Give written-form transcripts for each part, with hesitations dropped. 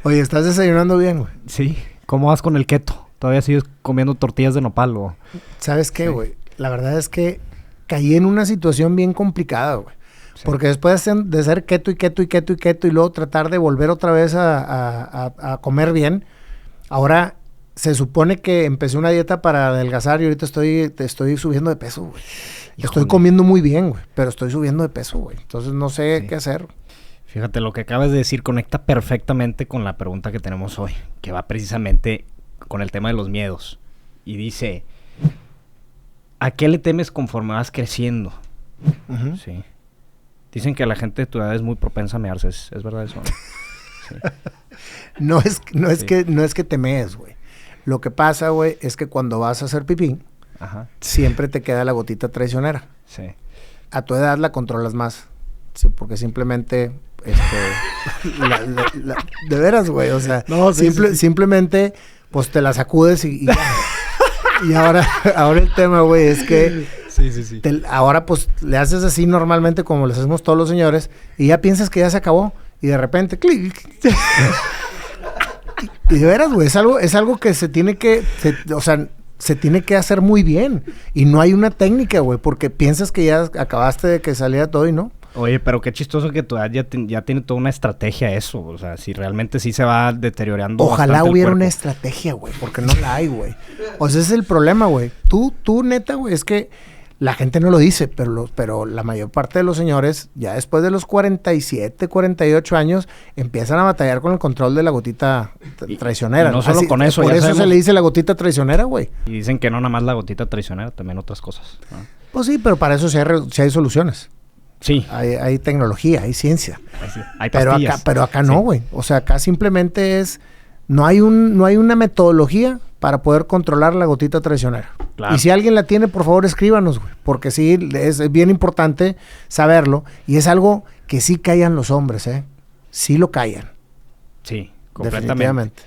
Oye, ¿estás desayunando bien, güey? Sí. ¿Cómo vas con el keto? ¿Todavía sigues comiendo tortillas de nopal o...? ¿Sabes qué, güey? La verdad es que caí en una situación bien complicada, güey. Sí. Porque después de ser keto y luego tratar de volver otra vez a comer bien, ahora se supone que empecé una dieta para adelgazar y ahorita estoy subiendo de peso, güey. Estoy comiendo muy bien, güey, pero estoy subiendo de peso, güey. Entonces no sé qué hacer. Fíjate, lo que acabas de decir conecta perfectamente con la pregunta que tenemos hoy, que va precisamente con el tema de los miedos. Y dice, ¿a qué le temes conforme vas creciendo? Uh-huh. Sí. Dicen que la gente de tu edad es muy propensa a mearse. ¿Es verdad eso? Sí. No es que temes, güey. Lo que pasa, güey, es que cuando vas a hacer pipí, ajá, siempre te queda la gotita traicionera. Sí. A tu edad la controlas más. Sí, porque simplemente... de veras, güey. O sea, no, sí. Simplemente, pues te la sacudes y ahora el tema, güey, es que... Sí. Ahora, pues, le haces así normalmente como le hacemos todos los señores y ya piensas que ya se acabó y de repente, clic. y de veras, güey, es algo que se tiene que... se tiene que hacer muy bien. Y no hay una técnica, güey, porque piensas que ya acabaste de que saliera todo y no. Oye, pero qué chistoso que tu edad ya tiene toda una estrategia eso. O sea, si realmente sí se va deteriorando. Ojalá hubiera una estrategia, güey, porque no la hay, güey. O sea, ese es el problema, güey. Tú neta, güey, es que la gente no lo dice, pero la mayor parte de los señores, ya después de los 47, 48 años, empiezan a batallar con el control de la gotita traicionera. Y no solo con eso. Por eso sabemos. Se le dice la gotita traicionera, güey. Y dicen que no nada más la gotita traicionera, también otras cosas, ¿no? Pues sí, pero para eso sí hay soluciones. Sí. Hay tecnología, hay ciencia. Hay pastillas. Pero acá no, güey. O sea, acá simplemente no hay una metodología para poder controlar la gotita traicionera. Claro. Y si alguien la tiene, por favor, escríbanos, güey. Porque sí, es bien importante saberlo. Y es algo que sí callan los hombres, ¿eh? Sí lo callan. Sí, completamente.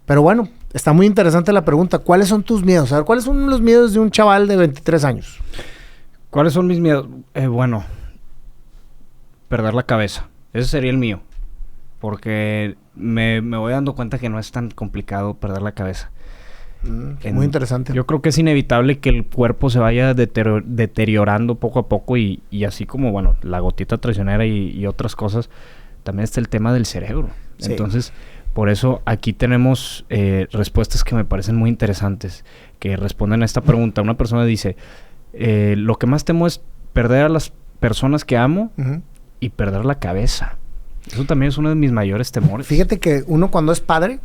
Pero bueno, está muy interesante la pregunta. ¿Cuáles son tus miedos? A ver, ¿cuáles son los miedos de un chaval de 23 años? ¿Cuáles son mis miedos? Bueno, perder la cabeza. Ese sería el mío. Porque me voy dando cuenta que no es tan complicado perder la cabeza. Muy interesante. Yo creo que es inevitable que el cuerpo se vaya deteriorando poco a poco y así como, bueno, la gotita traicionera y otras cosas, también está el tema del cerebro. Sí. Entonces, por eso aquí tenemos respuestas que me parecen muy interesantes, que responden a esta pregunta. Una persona dice, lo que más temo es perder a las personas que amo y perder la cabeza. Eso también es uno de mis mayores temores. Fíjate que uno cuando es padre,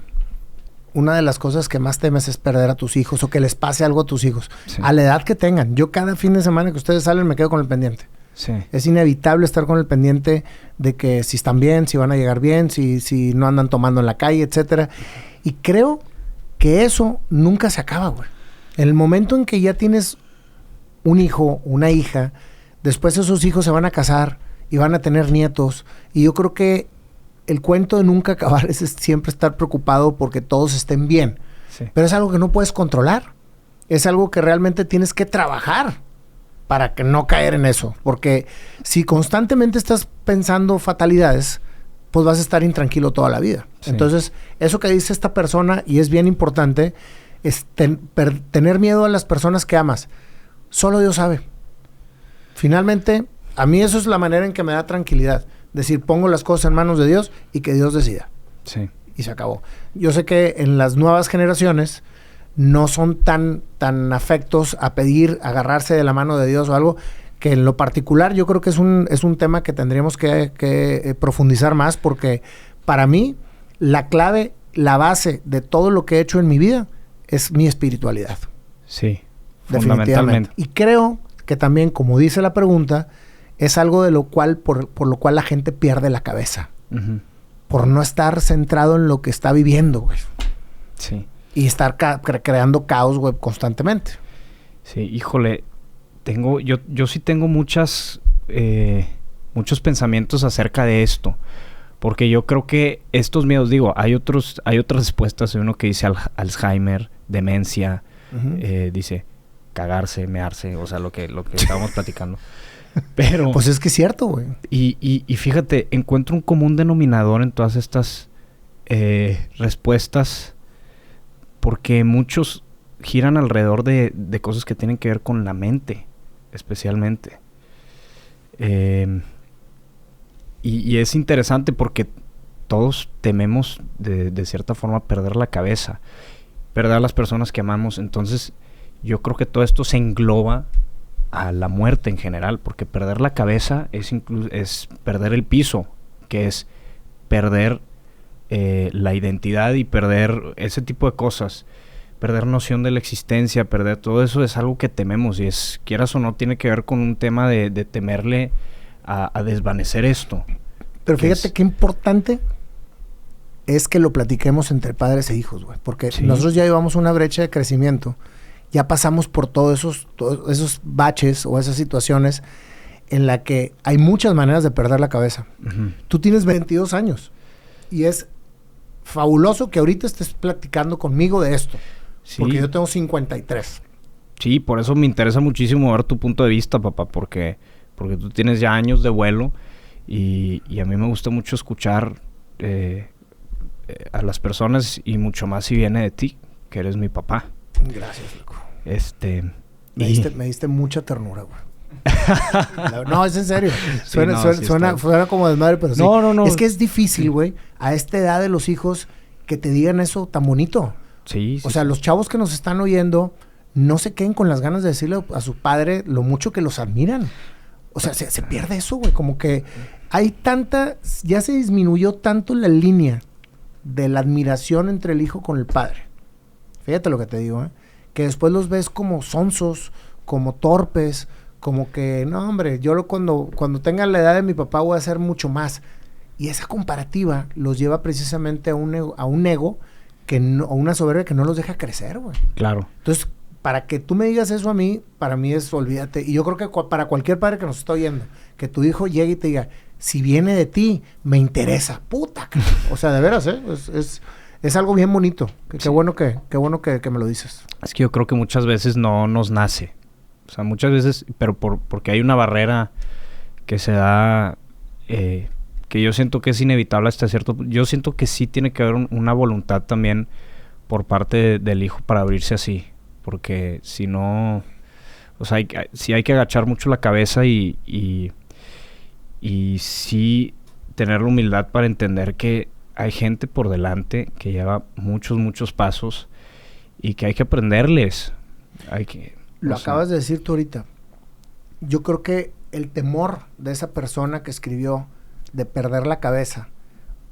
una de las cosas que más temes es perder a tus hijos o que les pase algo a tus hijos. Sí. A la edad que tengan. Yo cada fin de semana que ustedes salen me quedo con el pendiente. Sí. Es inevitable estar con el pendiente de que si están bien, si van a llegar bien, si no andan tomando en la calle, etcétera. Y creo que eso nunca se acaba, güey. En el momento en que ya tienes un hijo, una hija, después esos hijos se van a casar y van a tener nietos. Y yo creo que el cuento de nunca acabar es siempre estar preocupado porque todos estén bien. Sí. Pero es algo que no puedes controlar. Es algo que realmente tienes que trabajar para que no caer en eso. Porque si constantemente estás pensando fatalidades, pues vas a estar intranquilo toda la vida. Sí. Entonces, eso que dice esta persona, y es bien importante, es tener miedo a las personas que amas. Solo Dios sabe. Finalmente, a mí eso es la manera en que me da tranquilidad. Decir, pongo las cosas en manos de Dios y que Dios decida. Sí. Y se acabó. Yo sé que en las nuevas generaciones no son tan afectos a pedir, agarrarse de la mano de Dios o algo, que en lo particular yo creo que es un tema que tendríamos que profundizar más, porque para mí la clave, la base de todo lo que he hecho en mi vida es mi espiritualidad. Sí, fundamentalmente. Y creo que también, como dice la pregunta, es algo de lo cual, por lo cual la gente pierde la cabeza. Uh-huh. Por no estar centrado en lo que está viviendo, güey. Sí. Y estar creando caos, güey, constantemente. Sí, híjole. Yo sí tengo muchos pensamientos acerca de esto. Porque yo creo que estos miedos, digo, hay otras respuestas. Hay uno que dice Alzheimer, demencia, uh-huh. Dice cagarse, mearse, o sea, lo que estábamos platicando. Pero pues es que es cierto, güey. Y fíjate, encuentro un común denominador en todas estas respuestas, porque muchos giran alrededor de cosas que tienen que ver con la mente, especialmente. Y es interesante porque todos tememos de cierta forma perder la cabeza, perder a las personas que amamos. Entonces yo creo que todo esto se engloba a la muerte en general, porque perder la cabeza es perder el piso, que es perder la identidad y perder ese tipo de cosas, perder noción de la existencia, perder todo eso es algo que tememos, y es, quieras o no, tiene que ver con un tema de temerle a desvanecer esto. Pero fíjate qué importante es que lo platiquemos entre padres e hijos, güey, porque nosotros ya llevamos una brecha de crecimiento, ya pasamos por todos esos baches o esas situaciones en la que hay muchas maneras de perder la cabeza. Uh-huh. Tú tienes 22 años y es fabuloso que ahorita estés platicando conmigo de esto, porque yo tengo 53. Sí, por eso me interesa muchísimo ver tu punto de vista, papá, porque tú tienes ya años de vuelo y a mí me gusta mucho escuchar a las personas, y mucho más si viene de ti, que eres mi papá. Gracias, loco. Me diste mucha ternura, güey. No, es en serio. Suena como desmadre, pero sí. No. Es que es difícil, güey, a esta edad de los hijos que te digan eso tan bonito. Sí. O sea, los chavos que nos están oyendo no se queden con las ganas de decirle a su padre lo mucho que los admiran. O sea, se pierde eso, güey. Como que hay ya se disminuyó tanto la línea de la admiración entre el hijo con el padre. Fíjate lo que te digo, que después los ves como sonsos, como torpes, como que, no, hombre, yo cuando tenga la edad de mi papá voy a hacer mucho más. Y esa comparativa los lleva precisamente a un ego a una soberbia que no los deja crecer, güey. Claro. Entonces, para que tú me digas eso a mí, para mí es, olvídate. Y yo creo que para cualquier padre que nos está oyendo, que tu hijo llegue y te diga, si viene de ti, me interesa. Puta. O sea, de veras, es algo bien bonito. Qué bueno que me lo dices. Es que yo creo que muchas veces no nos nace. O sea, muchas veces, pero porque hay una barrera que se da, que yo siento que es inevitable hasta cierto punto. Yo siento que sí tiene que haber una voluntad también por parte del hijo para abrirse así. Porque si no, o sea, sí hay que agachar mucho la cabeza y sí tener la humildad para entender que hay gente por delante que lleva muchos pasos y que hay que aprenderles. Lo acabas de decir tú ahorita. Yo creo que el temor de esa persona que escribió de perder la cabeza,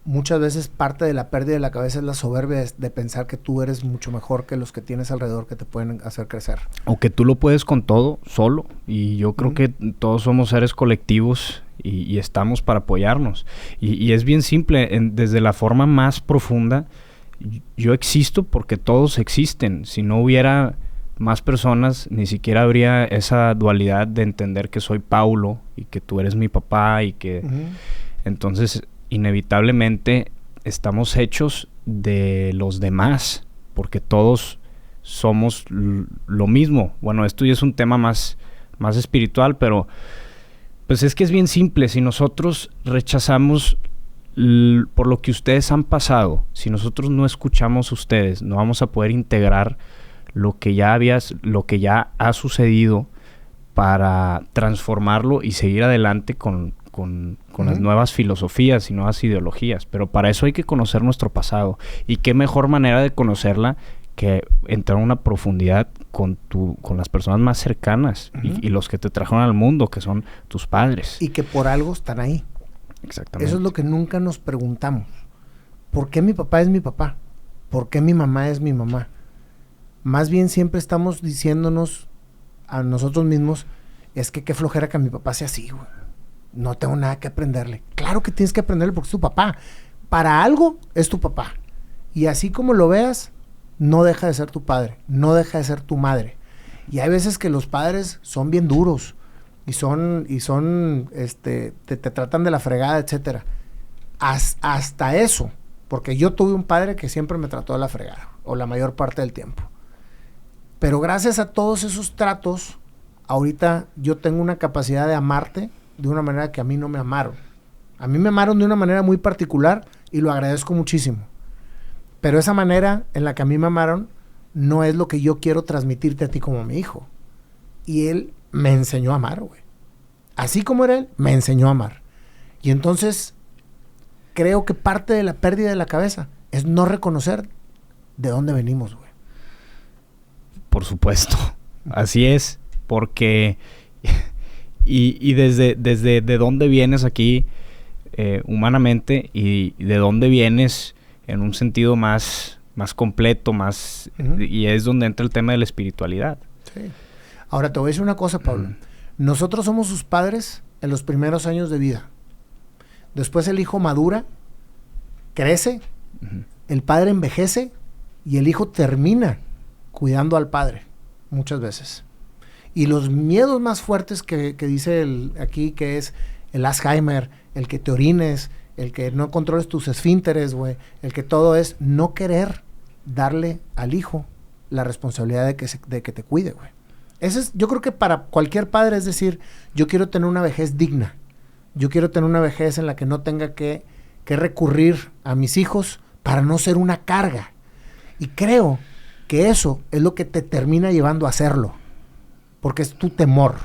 muchas veces parte de la pérdida de la cabeza es la soberbia de pensar que tú eres mucho mejor que los que tienes alrededor que te pueden hacer crecer. O que tú lo puedes con todo, solo. Y yo creo que todos somos seres colectivos y estamos para apoyarnos. Y es bien simple, desde la forma más profunda, yo existo porque todos existen. Si no hubiera más personas, ni siquiera habría esa dualidad de entender que soy Paulo y que tú eres mi papá y que... Entonces, inevitablemente estamos hechos de los demás, porque todos somos lo mismo. Bueno, esto ya es un tema más espiritual, pero pues es que es bien simple. Si nosotros rechazamos por lo que ustedes han pasado, si nosotros no escuchamos a ustedes, no vamos a poder integrar lo que ya ha sucedido para transformarlo y seguir adelante con las nuevas filosofías y nuevas ideologías. Pero para eso hay que conocer nuestro pasado. Y qué mejor manera de conocerla que entrar a una profundidad con las personas más cercanas y los que te trajeron al mundo, que son tus padres. Y que por algo están ahí. Exactamente. Eso es lo que nunca nos preguntamos. ¿Por qué mi papá es mi papá? ¿Por qué mi mamá es mi mamá? Más bien siempre estamos diciéndonos a nosotros mismos, es que qué flojera que mi papá sea así, güey. No tengo nada que aprenderle. Claro que tienes que aprenderle porque es tu papá. Para algo es tu papá. Y así como lo veas, no deja de ser tu padre, no deja de ser tu madre. Y hay veces que los padres son bien duros y te tratan de la fregada, etcétera. Hasta eso, porque yo tuve un padre que siempre me trató de la fregada, o la mayor parte del tiempo. Pero gracias a todos esos tratos, ahorita yo tengo una capacidad de amarte de una manera que a mí no me amaron. A mí me amaron de una manera muy particular y lo agradezco muchísimo. Pero esa manera en la que a mí me amaron no es lo que yo quiero transmitirte a ti como mi hijo. Y él me enseñó a amar, güey. Así como era él, me enseñó a amar. Y entonces creo que parte de la pérdida de la cabeza es no reconocer de dónde venimos, güey. Por supuesto. Así es. Porque... y desde de dónde vienes aquí humanamente y de dónde vienes en un sentido más completo, más... Y es donde entra el tema de la espiritualidad. Sí. Ahora, te voy a decir una cosa, Pablo. Nosotros somos sus padres en los primeros años de vida. Después el hijo madura, crece, el padre envejece y el hijo termina cuidando al padre, muchas veces. Y los miedos más fuertes que dice aquí, que es el Alzheimer, el que te orines, el que no controles tus esfínteres, güey, el que todo es no querer darle al hijo la responsabilidad de que te cuide, güey. Yo creo que para cualquier padre es decir, yo quiero tener una vejez digna. Yo quiero tener una vejez en la que no tenga que recurrir a mis hijos para no ser una carga. Y creo que eso es lo que te termina llevando a hacerlo. Porque es tu temor.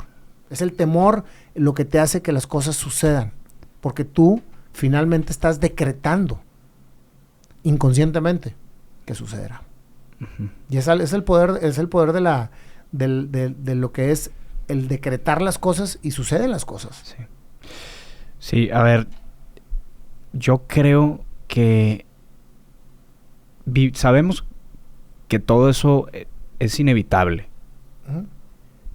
Es el temor lo que te hace que las cosas sucedan. Porque tú finalmente estás decretando inconscientemente que sucederá. Y es el poder de lo que es el decretar las cosas y suceden las cosas. Sí. Sí, a ver, yo creo que sabemos que todo eso es inevitable,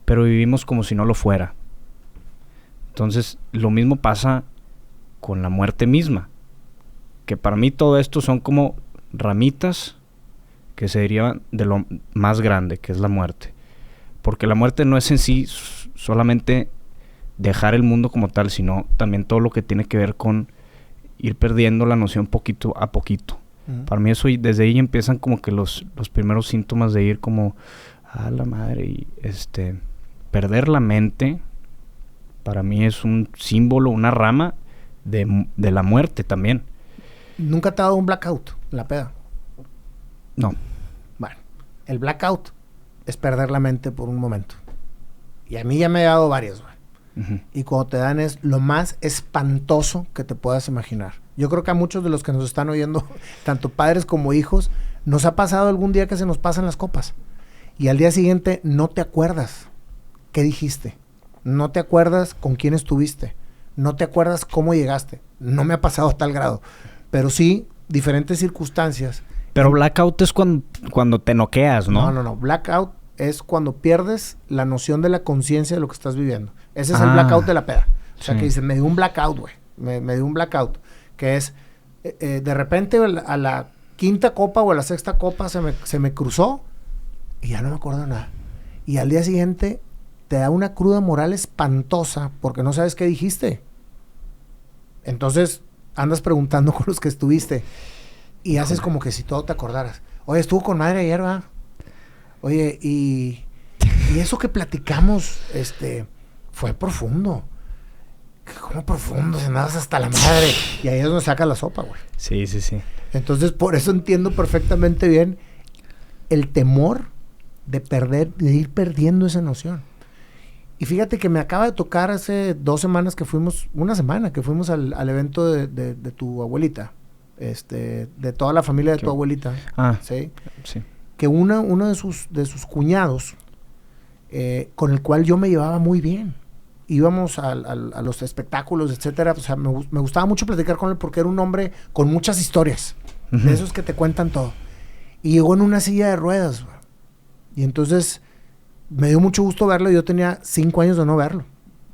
pero vivimos como si no lo fuera. Entonces, lo mismo pasa con la muerte misma, que para mí todo esto son como ramitas que se derivan de lo más grande, que es la muerte. Porque la muerte no es en sí solamente dejar el mundo como tal, sino también todo lo que tiene que ver con ir perdiendo la noción poquito a poquito. Para mí eso, desde ahí empiezan como que los primeros síntomas de ir como a la madre y perder la mente. Para mí es un símbolo, una rama de la muerte también. ¿Nunca te ha dado un blackout en la peda? No. Bueno, el blackout es perder la mente por un momento. Y a mí ya me ha dado varias, güey. Y cuando te dan es lo más espantoso que te puedas imaginar. Yo creo que a muchos de los que nos están oyendo, tanto padres como hijos, nos ha pasado algún día que se nos pasan las copas. Y al día siguiente no te acuerdas qué dijiste. No te acuerdas con quién estuviste. No te acuerdas cómo llegaste. No me ha pasado a tal grado. Pero sí, diferentes circunstancias. Pero blackout es cuando te noqueas, ¿no? No. Blackout es cuando pierdes la noción de la conciencia de lo que estás viviendo. Ese es el blackout de la peda. O sea, que dicen, me dio un blackout, güey. Me dio un blackout. Que es, de repente a la quinta copa o a la sexta copa se me cruzó y ya no me acuerdo nada. Y al día siguiente te da una cruda moral espantosa porque no sabes qué dijiste. Entonces andas preguntando con los que estuviste y haces como que si todo te acordaras. Oye, estuvo con madre ayer, ¿va? Oye, y eso que platicamos, fue profundo. ¿Cómo profundo? Se nadas hasta la madre. Y ahí es donde sacas la sopa, güey. Sí. Entonces, por eso entiendo perfectamente bien el temor de ir perdiendo esa noción. Y fíjate que me acaba de tocar hace 2 semanas una semana que fuimos al evento de tu abuelita. De toda la familia de tu abuelita. Sí. Que uno de sus cuñados, con el cual yo me llevaba muy bien. Íbamos a los espectáculos, etcétera. O sea, me gustaba mucho platicar con él porque era un hombre con muchas historias. De esos que te cuentan todo. Y llegó en una silla de ruedas, güey. Y entonces me dio mucho gusto verlo. Yo tenía 5 años de no verlo,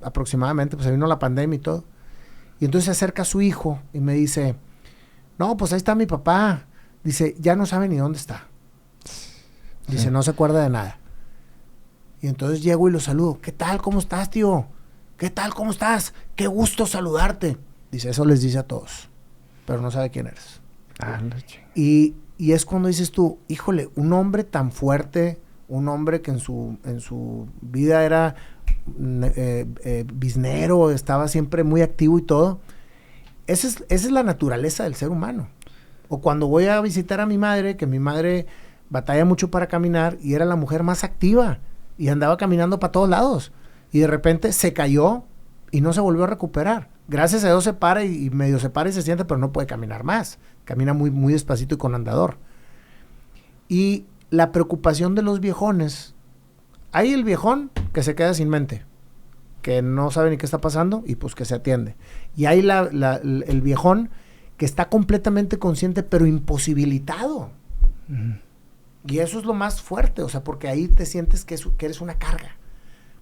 aproximadamente. Pues se vino la pandemia y todo. Y entonces se acerca a su hijo y me dice, no, pues ahí está mi papá. Dice, ya no sabe ni dónde está. Dice, no se acuerda de nada. Y entonces llego y lo saludo. ¿Qué tal? ¿Cómo estás, tío? ¿Qué tal? ¿Cómo estás? Qué gusto saludarte. Dice, eso les dice a todos. Pero no sabe quién eres. Y es cuando dices tú, híjole, un hombre tan fuerte, un hombre que en su vida era biznero, estaba siempre muy activo y todo. Esa es la naturaleza del ser humano. O cuando voy a visitar a mi madre, que mi madre batalla mucho para caminar y era la mujer más activa y andaba caminando para todos lados. Y de repente se cayó y no se volvió a recuperar. Gracias a Dios se para y medio se para y se siente, pero no puede caminar más. Camina muy, muy despacito y con andador. Y la preocupación de los viejones. Hay el viejón que se queda sin mente, que no sabe ni qué está pasando y pues que se atiende. Y hay el viejón que está completamente consciente pero imposibilitado. Uh-huh. Y eso es lo más fuerte, o sea, porque ahí te sientes que eres una carga.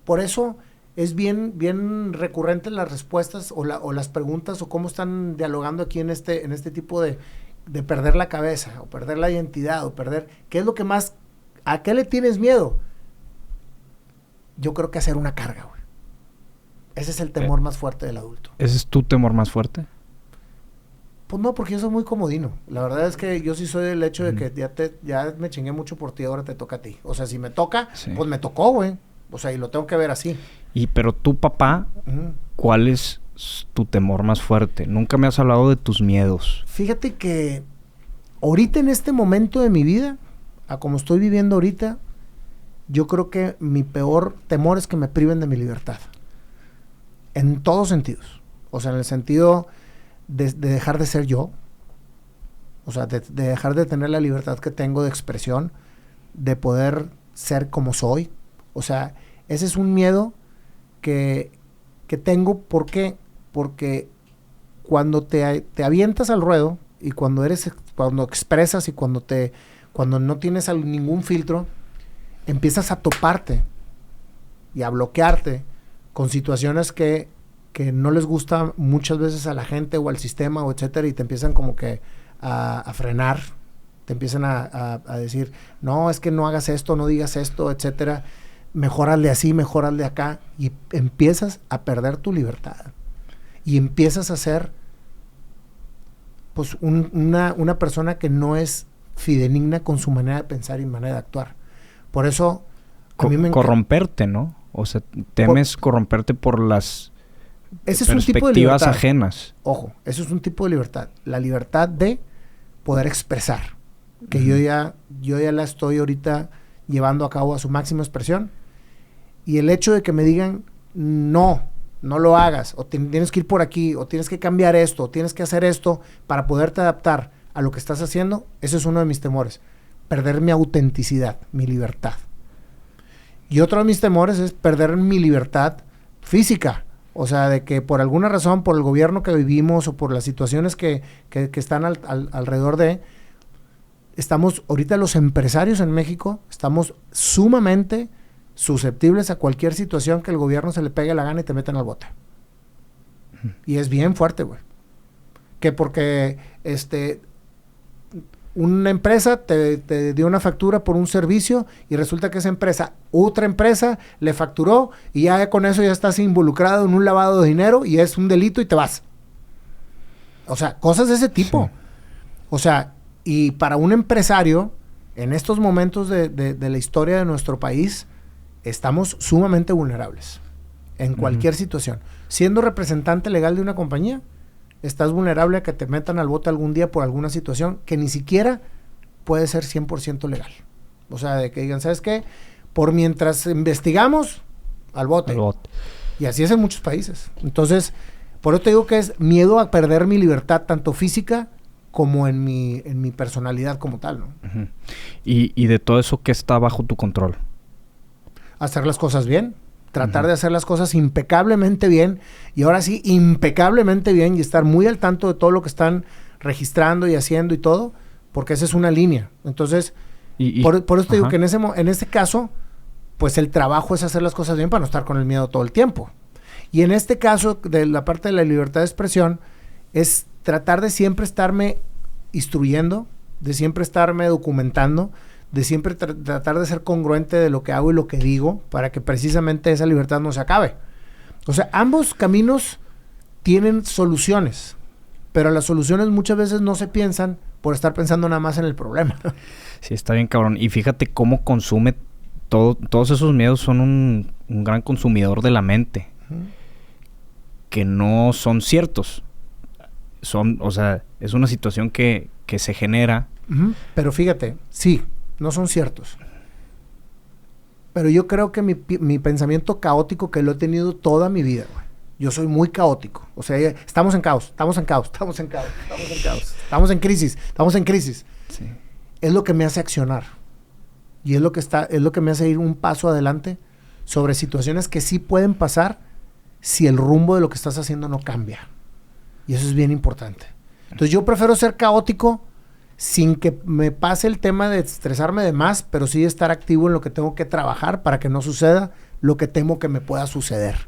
Por eso es bien recurrente las respuestas o las preguntas o cómo están dialogando aquí en este tipo de perder la cabeza o perder la identidad o perder... ¿Qué es lo que más... ¿A qué le tienes miedo? Yo creo que a ser una carga, güey. Ese es el temor más fuerte del adulto. ¿Ese es tu temor más fuerte? Pues no, porque yo soy muy comodino. La verdad es que yo sí soy del hecho de que ya me chingué mucho por ti, ahora te toca a ti. O sea, si me toca, pues me tocó, güey. O sea, y lo tengo que ver así. Pero tu papá, ¿cuál es tu temor más fuerte? Nunca me has hablado de tus miedos. Fíjate que ahorita en este momento de mi vida, a como estoy viviendo ahorita, yo creo que mi peor temor es que me priven de mi libertad. En todos sentidos. O sea, en el sentido de dejar de ser yo. O sea, de dejar de tener la libertad que tengo de expresión, de poder ser como soy. O sea, ese es un miedo que tengo. ¿Por qué? Porque cuando te avientas al ruedo y cuando expresas y cuando no tienes ningún filtro, empiezas a toparte y a bloquearte con situaciones que no les gusta muchas veces a la gente o al sistema o etcétera, y te empiezan como que a frenar, te empiezan a decir, no, es que no hagas esto, no digas esto, etcétera, mejor hazle así, mejor hazle acá, y empiezas a perder tu libertad y empiezas a ser pues una persona que no es fidedigna con su manera de pensar y manera de actuar. Por eso a mí me corromperte, ¿no? O sea, temes corromperte por las ese es un tipo de libertad ajenas. Ojo, eso es un tipo de libertad. La libertad de poder expresar. Que yo ya la estoy ahorita llevando a cabo a su máxima expresión. Y el hecho de que me digan, no lo hagas, o tienes que ir por aquí, o tienes que cambiar esto, o tienes que hacer esto para poderte adaptar a lo que estás haciendo, ese es uno de mis temores. Perder mi autenticidad, mi libertad. Y otro de mis temores es perder mi libertad física. O sea, de que por alguna razón, por el gobierno que vivimos o por las situaciones que están alrededor de... Estamos, ahorita los empresarios en México, estamos sumamente susceptibles a cualquier situación que el gobierno se le pegue la gana y te metan al bote. Y es bien fuerte, güey. Que porque una empresa te dio una factura por un servicio y resulta que esa empresa, otra empresa, le facturó y ya con eso ya estás involucrado en un lavado de dinero y es un delito y te vas. O sea, cosas de ese tipo. Sí. O sea, y para un empresario, en estos momentos de la historia de nuestro país, estamos sumamente vulnerables en cualquier situación. Siendo representante legal de una compañía, estás vulnerable a que te metan al bote algún día por alguna situación que ni siquiera puede ser 100% legal. O sea, de que digan, ¿sabes qué? Por mientras investigamos, al bote. Al bote. Y así es en muchos países. Entonces, por eso te digo que es miedo a perder mi libertad, tanto física como en mi personalidad como tal, ¿no? Uh-huh. Y de todo eso, ¿qué está bajo tu control? Hacer las cosas bien. Tratar de hacer las cosas impecablemente bien, y ahora sí, impecablemente bien, y estar muy al tanto de todo lo que están registrando y haciendo y todo, porque esa es una línea. Entonces, por eso te digo que en ese caso, pues el trabajo es hacer las cosas bien para no estar con el miedo todo el tiempo. Y en este caso, de la parte de la libertad de expresión, es tratar de siempre estarme instruyendo, de siempre estarme documentando, de siempre tratar de ser congruente de lo que hago y lo que digo para que precisamente esa libertad no se acabe. O sea, ambos caminos tienen soluciones, pero las soluciones muchas veces no se piensan por estar pensando nada más en el problema. Sí, está bien cabrón. Y fíjate cómo consume todos esos miedos. Son un gran consumidor de la mente, que no son ciertos. O sea, es una situación que que se genera. Pero fíjate, sí, no son ciertos. Pero yo creo que mi pensamiento caótico, que lo he tenido toda mi vida, güey. Yo soy muy caótico. O sea, estamos en caos. Estamos en crisis. Sí. Es lo que me hace accionar. Y es lo que me hace ir un paso adelante sobre situaciones que sí pueden pasar si el rumbo de lo que estás haciendo no cambia. Y eso es bien importante. Entonces yo prefiero ser caótico sin que me pase el tema de estresarme de más, pero sí estar activo en lo que tengo que trabajar para que no suceda lo que temo que me pueda suceder.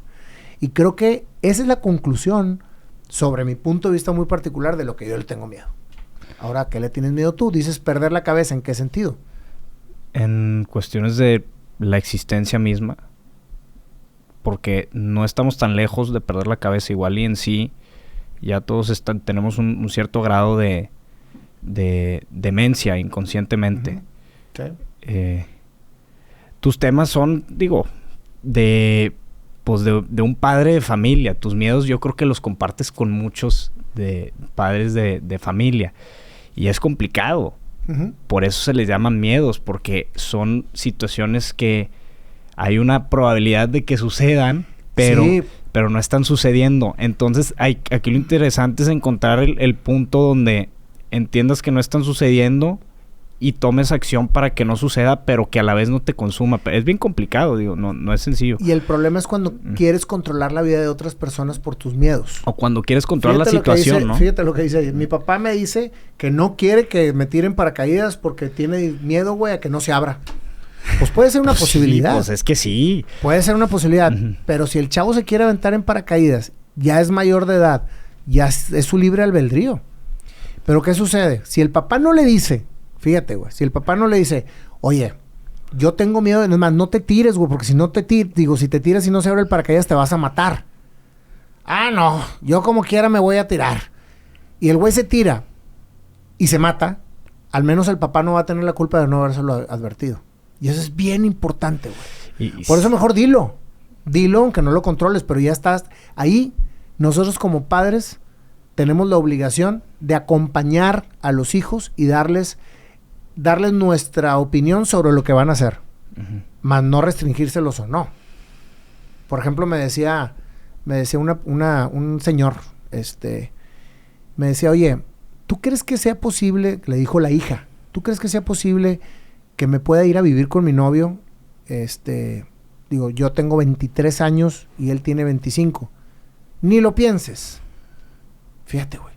Y creo que esa es la conclusión sobre mi punto de vista muy particular de lo que yo le tengo miedo. Ahora, ¿a qué le tienes miedo tú? Dices perder la cabeza. ¿En qué sentido? En cuestiones de la existencia misma. Porque no estamos tan lejos de perder la cabeza. Igual y en sí ya todos tenemos un cierto grado de demencia inconscientemente. Uh-huh. Sí. Tus temas son, digo, de un padre de familia. Tus miedos yo creo que los compartes con muchos de padres de familia. Y es complicado. Uh-huh. Por eso se les llaman miedos, porque son situaciones que hay una probabilidad de que sucedan, pero no están sucediendo. Entonces, aquí lo interesante es encontrar el punto donde entiendas que no están sucediendo y tomes acción para que no suceda, pero que a la vez no te consuma. Es bien complicado, digo, no es sencillo. Y el problema es cuando quieres controlar la vida de otras personas por tus miedos. O cuando quieres controlar la situación, ¿no? Fíjate lo que dice. Mi papá me dice que no quiere que me tiren paracaídas porque tiene miedo, güey, a que no se abra. Pues puede ser una posibilidad. Sí, pues es que sí. Puede ser una posibilidad. Uh-huh. Pero si el chavo se quiere aventar en paracaídas, ya es mayor de edad, ya es su libre albedrío. Pero ¿qué sucede? Si el papá no le dice, fíjate, güey, si el papá no le dice, oye, yo tengo miedo, es más, no te tires, güey, porque si no te si te tiras y no se abre el paracaídas, te vas a matar. Ah, no, yo como quiera me voy a tirar. Y el güey se tira y se mata, al menos el papá no va a tener la culpa de no habérselo advertido. Y eso es bien importante, güey. Por eso mejor dilo, aunque no lo controles, pero ya estás ahí. Nosotros como padres tenemos la obligación de acompañar a los hijos y darles nuestra opinión sobre lo que van a hacer, uh-huh, más no restringírselos o no. Por ejemplo, me decía un señor, me decía, oye, ¿tú crees que sea posible? Le dijo la hija, ¿tú crees que sea posible que me pueda ir a vivir con mi novio? Digo, yo tengo 23 años y él tiene 25. Ni lo pienses. Fíjate, güey.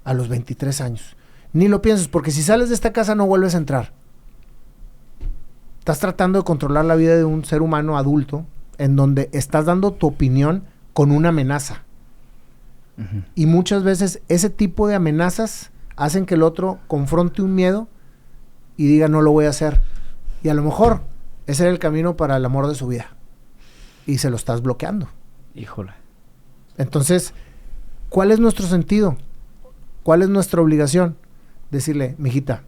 A los 23 años. Ni lo pienses, porque si sales de esta casa no vuelves a entrar. Estás tratando de controlar la vida de un ser humano adulto en donde estás dando tu opinión con una amenaza. Uh-huh. Y muchas veces ese tipo de amenazas hacen que el otro confronte un miedo y diga, no lo voy a hacer. Y a lo mejor ese era el camino para el amor de su vida. Y se lo estás bloqueando. Híjole. Entonces, ¿cuál es nuestro sentido? ¿Cuál es nuestra obligación? Decirle, mijita,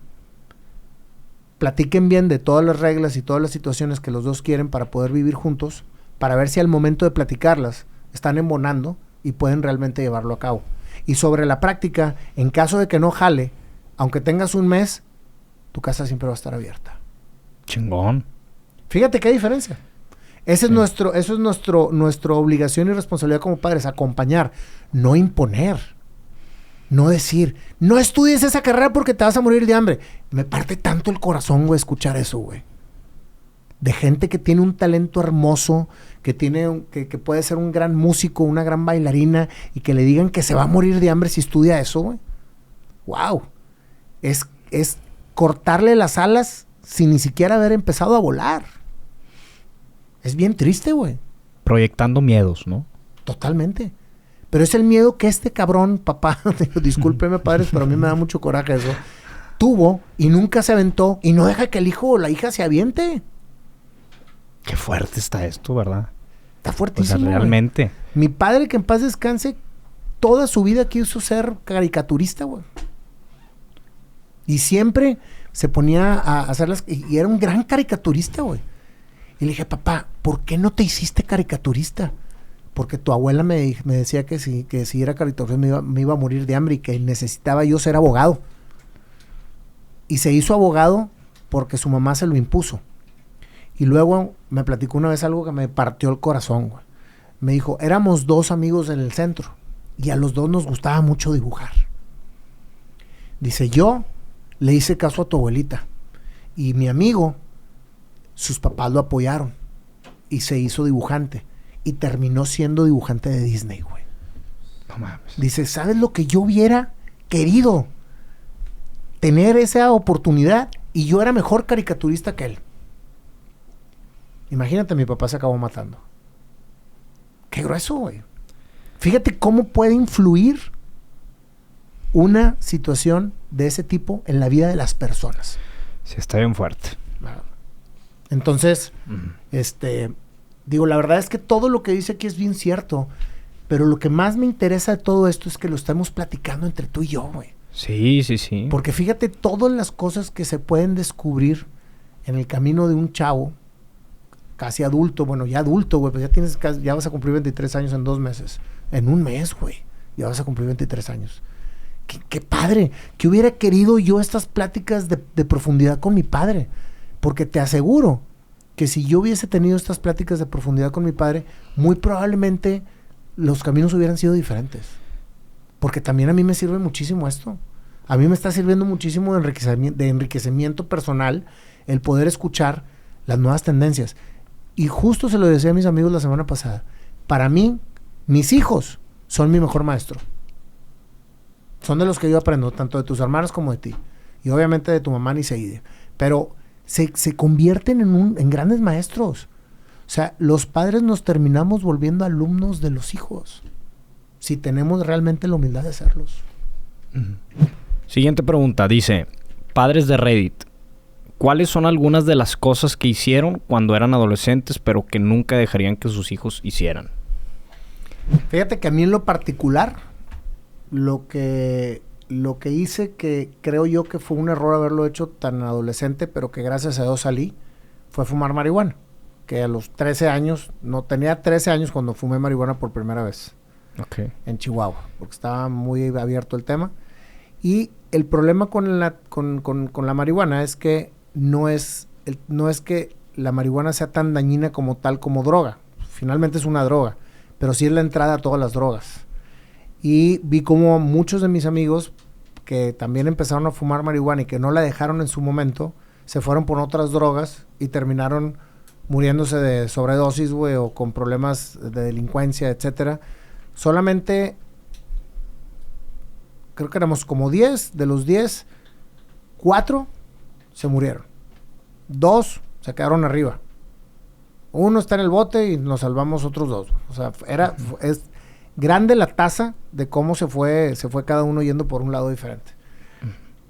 platiquen bien de todas las reglas y todas las situaciones que los dos quieren para poder vivir juntos, para ver si al momento de platicarlas están embonando y pueden realmente llevarlo a cabo. Y sobre la práctica, en caso de que no jale, aunque tengas un mes, tu casa siempre va a estar abierta. Chingón. Fíjate qué diferencia. Eso es nuestra obligación y responsabilidad como padres, acompañar, no imponer. No decir, no estudies esa carrera porque te vas a morir de hambre. Me parte tanto el corazón, güey, escuchar eso, güey. De gente que tiene un talento hermoso, que puede ser un gran músico, una gran bailarina, y que le digan que se va a morir de hambre si estudia eso, güey. ¡Wow! Es cortarle las alas sin ni siquiera haber empezado a volar. Es bien triste, güey. Proyectando miedos, ¿no? Totalmente. Pero es el miedo que este cabrón, papá, discúlpeme, padres, pero a mí me da mucho coraje eso, tuvo y nunca se aventó y no deja que el hijo o la hija se aviente. Qué fuerte está esto, ¿verdad? Está fuertísimo. O sea, realmente. Güey. Mi padre, que en paz descanse, toda su vida quiso ser caricaturista, güey. Y siempre se ponía a hacerlas, y era un gran caricaturista, güey. Y le dije, papá, ¿por qué no te hiciste caricaturista? Porque tu abuela me decía que si era caricaturista me iba a morir de hambre y que necesitaba yo ser abogado. Y se hizo abogado porque su mamá se lo impuso. Y luego me platicó una vez algo que me partió el corazón, güey. Me dijo, éramos 2 amigos en el centro y a los 2 nos gustaba mucho dibujar. Dice, yo le hice caso a tu abuelita y mi amigo, sus papás lo apoyaron y se hizo dibujante y terminó siendo dibujante de Disney, güey. No mames. Dice, ¿sabes lo que yo hubiera querido? Tener esa oportunidad y yo era mejor caricaturista que él. Imagínate, mi papá se acabó matando. Qué grueso, güey. Fíjate cómo puede influir una situación de ese tipo en la vida de las personas. Sí, está bien fuerte. Entonces, digo, la verdad es que todo lo que dice aquí es bien cierto, pero lo que más me interesa de todo esto es que lo estamos platicando entre tú y yo, güey. Sí, sí, sí. Porque fíjate todas las cosas que se pueden descubrir en el camino de un chavo casi adulto, bueno, ya adulto, güey, pues ya vas a cumplir 23 años en 2 meses. En un mes, güey, ya vas a cumplir 23 años. Qué padre, que hubiera querido yo estas pláticas de profundidad con mi padre, porque te aseguro que si yo hubiese tenido estas pláticas de profundidad con mi padre, muy probablemente los caminos hubieran sido diferentes. Porque también a mí me sirve muchísimo esto. A mí me está sirviendo muchísimo de enriquecimiento personal el poder escuchar las nuevas tendencias. Y justo se lo decía a mis amigos la semana pasada. Para mí, mis hijos son mi mejor maestro. Son de los que yo aprendo, tanto de tus hermanos como de ti. Y obviamente de tu mamá ni se ide. Pero se convierten en grandes maestros. O sea, los padres nos terminamos volviendo alumnos de los hijos. Si tenemos realmente la humildad de serlos. Siguiente pregunta. Dice, padres de Reddit, ¿cuáles son algunas de las cosas que hicieron cuando eran adolescentes pero que nunca dejarían que sus hijos hicieran? Fíjate que a mí en lo particular, lo que hice, que creo yo que fue un error haberlo hecho tan adolescente, pero que gracias a Dios salí, fue fumar marihuana. Que a los 13 años, no tenía 13 años cuando fumé marihuana por primera vez. Okay. En Chihuahua, porque estaba muy abierto el tema. Y el problema con la marihuana es que no es que la marihuana sea tan dañina como tal como droga. Finalmente es una droga, pero sí es la entrada a todas las drogas. Y vi como muchos de mis amigos que también empezaron a fumar marihuana y que no la dejaron en su momento, se fueron por otras drogas y terminaron muriéndose de sobredosis, güey, o con problemas de delincuencia, etcétera. Solamente, creo que éramos como 10, de los 10, 4 se murieron. 2 se quedaron arriba. 1 está en el bote y nos salvamos otros 2. O sea, es grande la tasa de cómo se fue cada uno yendo por un lado diferente.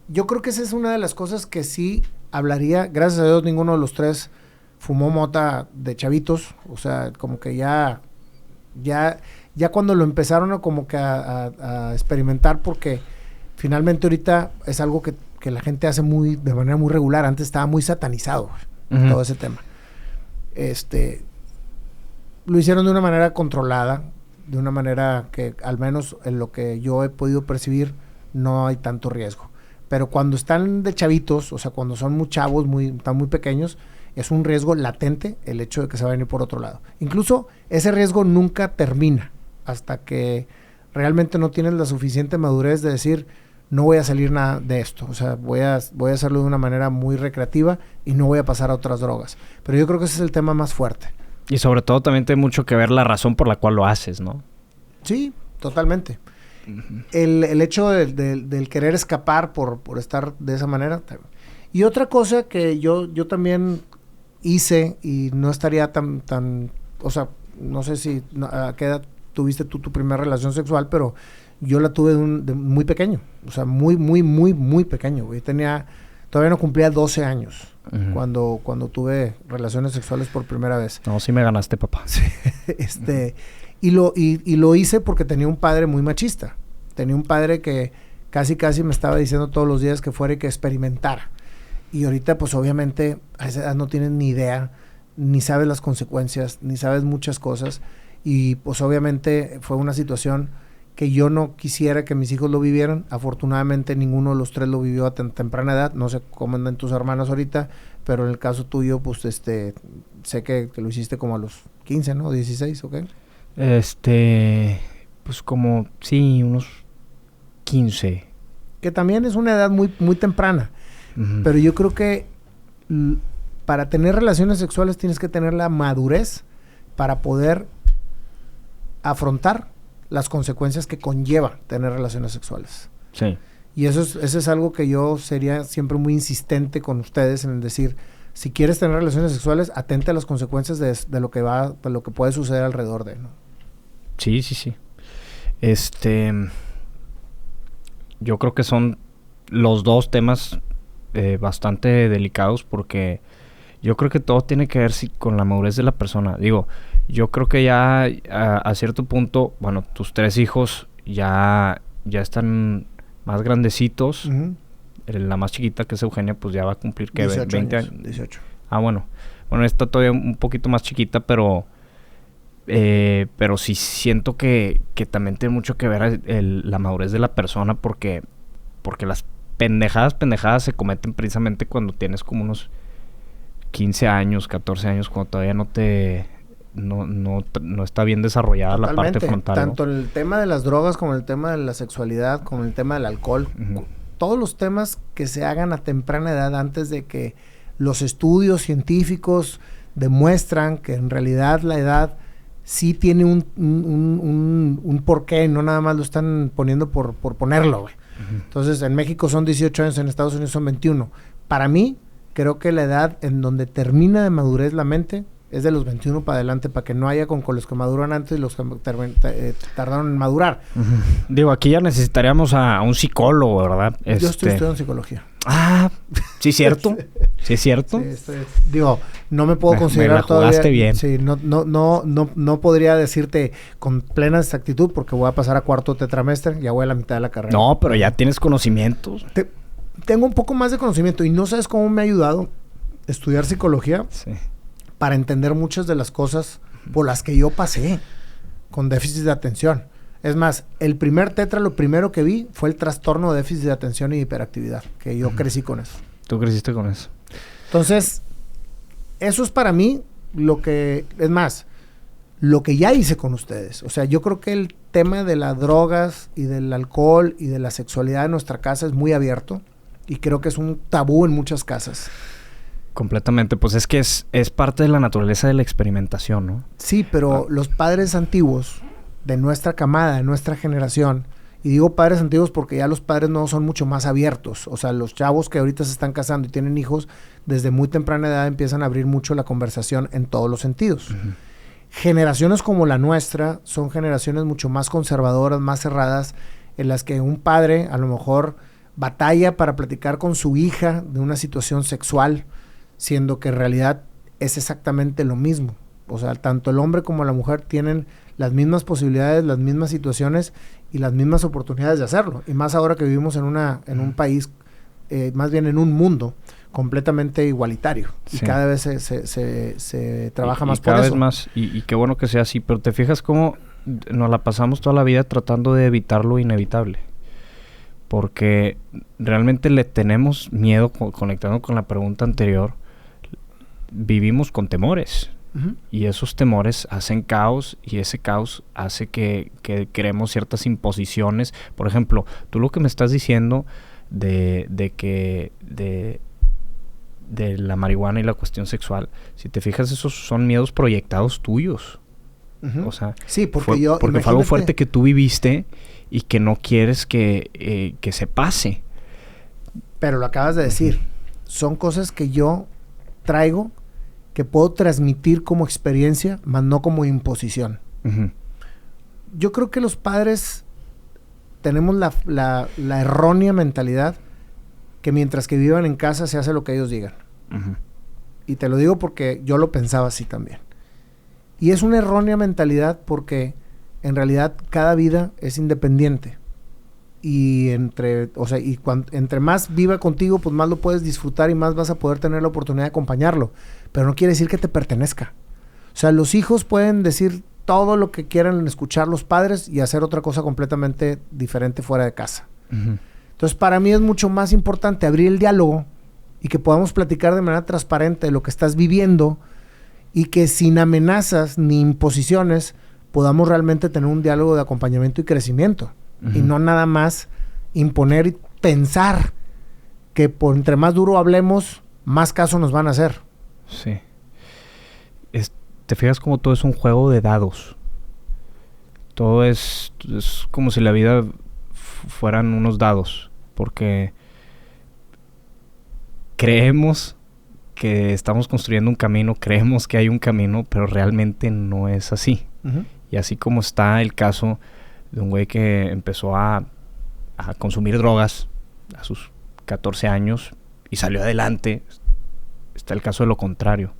Yo creo que esa es una de las cosas que sí hablaría. Gracias a Dios ninguno de los 3 fumó mota de chavitos. O sea, como que ya cuando lo empezaron a experimentar, porque finalmente ahorita es algo que la gente hace de manera muy regular. Antes estaba muy satanizado todo ese tema. Lo hicieron de una manera controlada, de una manera que al menos en lo que yo he podido percibir no hay tanto riesgo. Pero cuando están de chavitos, o sea, cuando son muy chavos, están muy pequeños, es un riesgo latente el hecho de que se vayan a ir por otro lado. Incluso ese riesgo nunca termina hasta que realmente no tienes la suficiente madurez de decir, no voy a salir nada de esto. O sea, voy a hacerlo de una manera muy recreativa y no voy a pasar a otras drogas. Pero yo creo que ese es el tema más fuerte. Y sobre todo también tiene mucho que ver la razón por la cual lo haces, ¿no? Sí, totalmente. El hecho del querer escapar por estar de esa manera. Y otra cosa que yo también hice y no estaría tan, o sea, no sé si a qué edad tuviste tú tu primera relación sexual, pero yo la tuve de muy pequeño, o sea, muy, muy, muy, muy pequeño, güey. Todavía no cumplía 12 años cuando tuve relaciones sexuales por primera vez. No, sí me ganaste, papá. Sí, y lo hice porque tenía un padre muy machista. Tenía un padre que casi me estaba diciendo todos los días que fuera y que experimentara. Y ahorita, pues obviamente, a esa edad no tienes ni idea, ni sabes las consecuencias, ni sabes muchas cosas. Y pues obviamente fue una situación que yo no quisiera que mis hijos lo vivieran. Afortunadamente ninguno de los tres lo vivió a tan temprana edad. No sé cómo andan tus hermanos ahorita, pero en el caso tuyo, pues sé que lo hiciste como a los 15, ¿no? 16, ¿ok? Pues como, sí, unos 15. Que también es una edad muy, muy temprana. Uh-huh. Pero yo creo que para tener relaciones sexuales tienes que tener la madurez para poder afrontar las consecuencias que conlleva tener relaciones sexuales. Sí. Y eso es algo que yo sería siempre muy insistente con ustedes en decir, si quieres tener relaciones sexuales, atente a las consecuencias de lo que puede suceder alrededor de, ¿no? Sí. Yo creo que son los dos temas bastante delicados porque yo creo que todo tiene que ver con la madurez de la persona. Digo, yo creo que ya a cierto punto, bueno, tus 3 hijos ya están más grandecitos. Uh-huh. La más chiquita, que es Eugenia, pues ya va a cumplir, ¿qué? 20 años. 18. Ah, bueno, está todavía un poquito más chiquita, pero sí siento que también tiene mucho que ver la madurez de la persona porque las pendejadas se cometen precisamente cuando tienes como unos 15 años, 14 años, cuando todavía no está bien desarrollada. Totalmente. La parte frontal. Tanto ¿no? el tema de las drogas como el tema de la sexualidad, como el tema del alcohol. Uh-huh. Todos los temas que se hagan a temprana edad antes de que los estudios científicos demuestran que en realidad la edad sí tiene un porqué, no nada más lo están poniendo por ponerlo, güey. Uh-huh. Entonces, en México son 18 años, en Estados Unidos son 21. Para mí, creo que la edad en donde termina de madurez la mente es de los 21 para adelante, para que no haya con los que maduran antes y los que tardaron en madurar. Uh-huh. Digo, aquí ya necesitaríamos a un psicólogo, ¿verdad? Yo estoy estudiando psicología. Ah, ¿sí es cierto? ¿Sí es cierto? Sí, digo, no me puedo considerar me la jugaste todavía, bien. Sí, no podría decirte con plena exactitud porque voy a pasar a 4º tetramestre, ya voy a la mitad de la carrera. No, pero ya tienes conocimientos. Tengo un poco más de conocimiento y no sabes cómo me ha ayudado estudiar psicología. Sí. Para entender muchas de las cosas por las que yo pasé con déficit de atención. Es más, el primer tetra, lo primero que vi fue el trastorno de déficit de atención y hiperactividad, que yo crecí con eso. ¿Tú creciste con eso? Entonces, eso es para mí lo que ya hice con ustedes. O sea, yo creo que el tema de las drogas y del alcohol y de la sexualidad en nuestra casa es muy abierto y creo que es un tabú en muchas casas. Completamente, pues es que es parte de la naturaleza de la experimentación, ¿no? Sí, pero los padres antiguos de nuestra camada, de nuestra generación, y digo padres antiguos porque ya los padres no son mucho más abiertos, o sea, los chavos que ahorita se están casando y tienen hijos, desde muy temprana edad empiezan a abrir mucho la conversación en todos los sentidos. Uh-huh. Generaciones como la nuestra son generaciones mucho más conservadoras, más cerradas, en las que un padre a lo mejor batalla para platicar con su hija de una situación sexual, siendo que en realidad es exactamente lo mismo. O sea, tanto el hombre como la mujer tienen las mismas posibilidades, las mismas situaciones y las mismas oportunidades de hacerlo. Y más ahora que vivimos en un país, más bien en un mundo completamente igualitario. Sí. Y cada vez se trabaja más por eso. Cada vez más. Y qué bueno que sea así. Pero te fijas cómo nos la pasamos toda la vida tratando de evitar lo inevitable. Porque realmente le tenemos miedo, conectando con la pregunta anterior, vivimos con temores. Uh-huh. Y esos temores hacen caos y ese caos hace que creemos ciertas imposiciones. Por ejemplo, tú lo que me estás diciendo de la marihuana y la cuestión sexual, si te fijas, esos son miedos proyectados tuyos. Uh-huh. O sea, sí, porque fue algo fuerte que tú viviste y que no quieres que se pase. Pero lo acabas de decir. Uh-huh. Son cosas que yo traigo, que puedo transmitir como experiencia, más no como imposición. Uh-huh. Yo creo que los padres tenemos la errónea mentalidad que mientras que vivan en casa se hace lo que ellos digan. Uh-huh. Y te lo digo porque yo lo pensaba así también. Y es una errónea mentalidad porque en realidad cada vida es independiente. Y entre más viva contigo, pues más lo puedes disfrutar y más vas a poder tener la oportunidad de acompañarlo. Pero no quiere decir que te pertenezca. O sea, los hijos pueden decir todo lo que quieran escuchar los padres y hacer otra cosa completamente diferente fuera de casa. Ujú. Entonces, para mí es mucho más importante abrir el diálogo y que podamos platicar de manera transparente de lo que estás viviendo y que sin amenazas ni imposiciones podamos realmente tener un diálogo de acompañamiento y crecimiento. Y no nada más imponer y pensar que por entre más duro hablemos, más caso nos van a hacer. Sí. Te fijas como todo es un juego de dados. Todo es como si la vida fueran unos dados. Porque creemos que estamos construyendo un camino, creemos que hay un camino, pero realmente no es así. Uh-huh. Y así como está el caso de un güey que empezó a consumir drogas a sus 14 años y salió adelante, está el caso de lo contrario.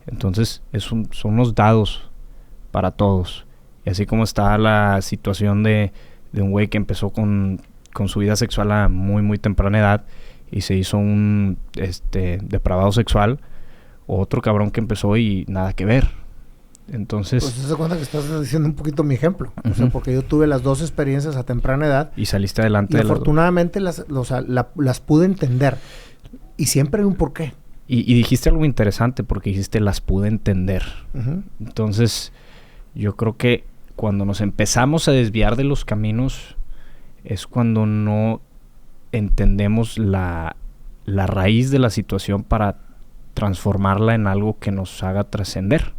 Entonces son unos dados para todos. Y así como está la situación de un güey que empezó con su vida sexual a muy muy temprana edad y se hizo un depravado sexual, otro cabrón que empezó y nada que ver. Entonces, pues se da cuenta que estás diciendo un poquito mi ejemplo. Uh-huh. O sea, porque yo tuve las dos experiencias a temprana edad. Y saliste adelante. Y afortunadamente las pude entender. Y siempre hay un porqué. Y dijiste algo interesante porque dijiste las pude entender. Uh-huh. Entonces, yo creo que cuando nos empezamos a desviar de los caminos es cuando no entendemos la raíz de la situación para transformarla en algo que nos haga trascender.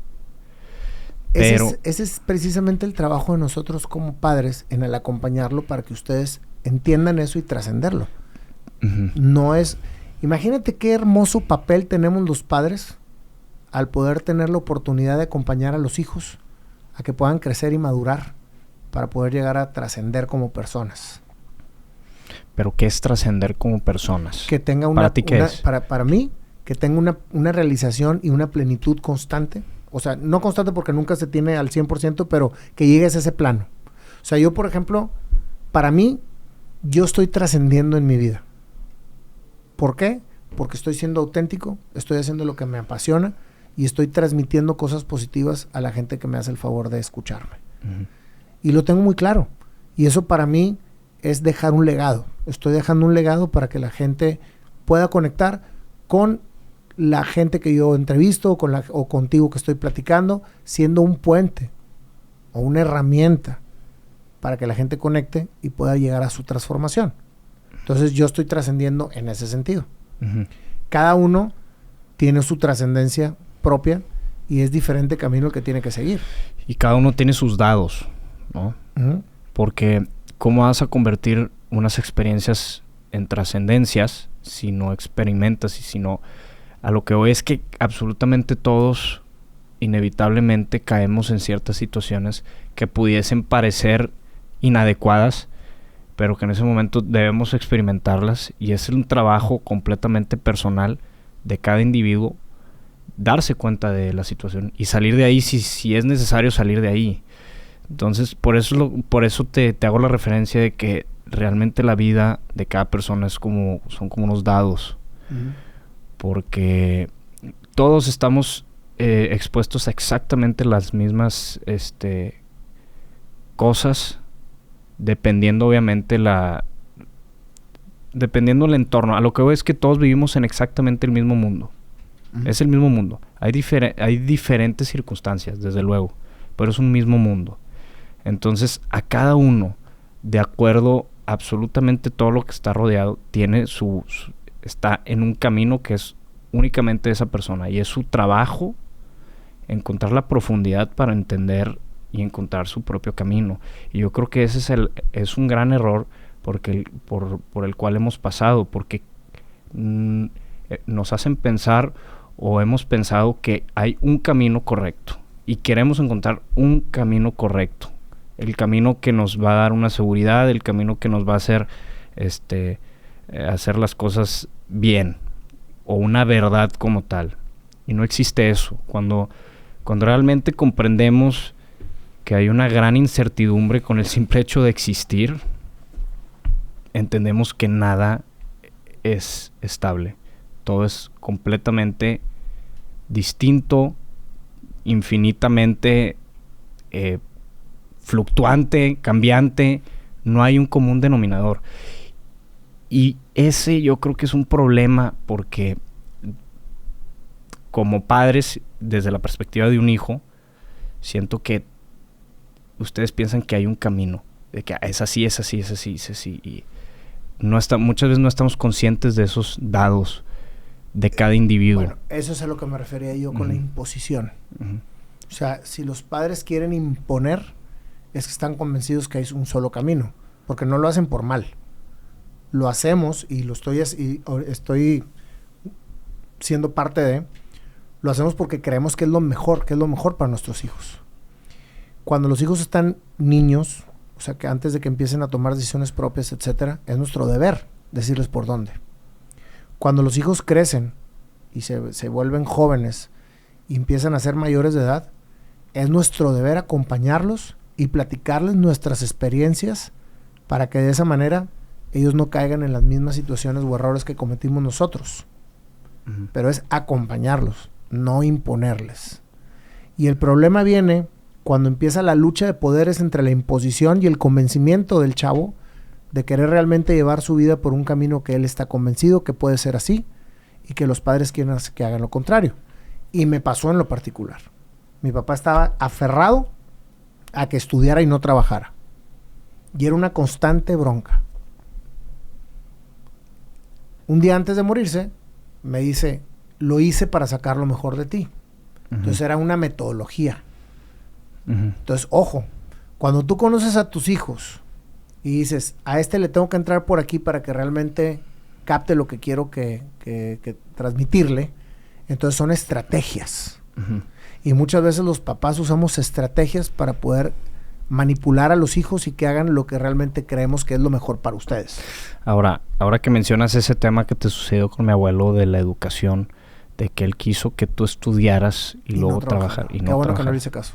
Pero ese es precisamente el trabajo de nosotros como padres en el acompañarlo para que ustedes entiendan eso y trascenderlo. Uh-huh. No es... Imagínate qué hermoso papel tenemos los padres al poder tener la oportunidad de acompañar a los hijos a que puedan crecer y madurar para poder llegar a trascender como personas. ¿Pero qué es trascender como personas? Que tenga una... ¿Para ti qué es? Para mí, que tenga una realización y una plenitud constante. O sea, no constante porque nunca se tiene al 100%, pero que llegues a ese plano. O sea, yo, por ejemplo, para mí, yo estoy trascendiendo en mi vida. ¿Por qué? Porque estoy siendo auténtico, estoy haciendo lo que me apasiona y estoy transmitiendo cosas positivas a la gente que me hace el favor de escucharme. Uh-huh. Y lo tengo muy claro. Y eso para mí es dejar un legado. Estoy dejando un legado para que la gente pueda conectar con la gente que yo entrevisto o contigo que estoy platicando, siendo un puente o una herramienta para que la gente conecte y pueda llegar a su transformación. Entonces yo estoy trascendiendo en ese sentido. Uh-huh. Cada uno tiene su trascendencia propia y es diferente camino el que tiene que seguir. Y cada uno tiene sus dados, ¿no? Uh-huh. Porque ¿cómo vas a convertir unas experiencias en trascendencias si no experimentas y si no... A lo que voy es que absolutamente todos inevitablemente caemos en ciertas situaciones que pudiesen parecer inadecuadas, pero que en ese momento debemos experimentarlas y es un trabajo completamente personal de cada individuo darse cuenta de la situación y salir de ahí si es necesario salir de ahí. Entonces, por eso te hago la referencia de que realmente la vida de cada persona son como unos dados. Uh-huh. Porque todos estamos expuestos a exactamente las mismas cosas, dependiendo obviamente dependiendo el entorno. A lo que veo es que todos vivimos en exactamente el mismo mundo. Uh-huh. Es el mismo mundo. Hay diferentes circunstancias, desde luego, pero es un mismo mundo. Entonces, a cada uno, de acuerdo absolutamente todo lo que está rodeado, tiene está en un camino que es únicamente de esa persona y es su trabajo encontrar la profundidad para entender y encontrar su propio camino. Y yo creo que ese es un gran error por el cual hemos pasado, porque nos hacen pensar o hemos pensado que hay un camino correcto y queremos encontrar un camino correcto, el camino que nos va a dar una seguridad, el camino que nos va a hacer hacer las cosas bien o una verdad como tal. Y no existe eso. Cuando realmente comprendemos que hay una gran incertidumbre con el simple hecho de existir, entendemos que nada es estable. Todo es completamente distinto, infinitamente fluctuante, cambiante, no hay un común denominador. Y ese yo creo que es un problema porque como padres, desde la perspectiva de un hijo, siento que ustedes piensan que hay un camino, de que es así, es así, es así, es así. Y muchas veces no estamos conscientes de esos dados de cada individuo. Bueno, eso es a lo que me refería yo con la imposición. O sea, si los padres quieren imponer, es que están convencidos que hay un solo camino, porque no lo hacen por mal. Lo hacemos y estoy siendo parte de, lo hacemos porque creemos que es lo mejor para nuestros hijos. Cuando los hijos están niños, o sea, que antes de que empiecen a tomar decisiones propias, etcétera, es nuestro deber decirles por dónde. Cuando los hijos crecen y se vuelven jóvenes y empiezan a ser mayores de edad, es nuestro deber acompañarlos y platicarles nuestras experiencias para que de esa manera ellos no caigan en las mismas situaciones o errores que cometimos nosotros. Pero es acompañarlos, no imponerles. Y el problema viene cuando empieza la lucha de poderes entre la imposición y el convencimiento del chavo de querer realmente llevar su vida por un camino que él está convencido que puede ser así y que los padres quieren que hagan lo contrario. Y me pasó en lo particular. Mi papá estaba aferrado a que estudiara y no trabajara. Y era una constante bronca. Un día antes de morirse, me dice, lo hice para sacar lo mejor de ti. Entonces era una metodología. Entonces, ojo, cuando tú conoces a tus hijos y dices, a este le tengo que entrar por aquí para que realmente capte lo que quiero que transmitirle, entonces son estrategias. Y muchas veces los papás usamos estrategias para poder manipular a los hijos y que hagan lo que realmente creemos que es lo mejor para ustedes. Ahora que mencionas ese tema que te sucedió con mi abuelo de la educación, de que él quiso que tú estudiaras y luego trabajar. Qué bueno que no le hice caso.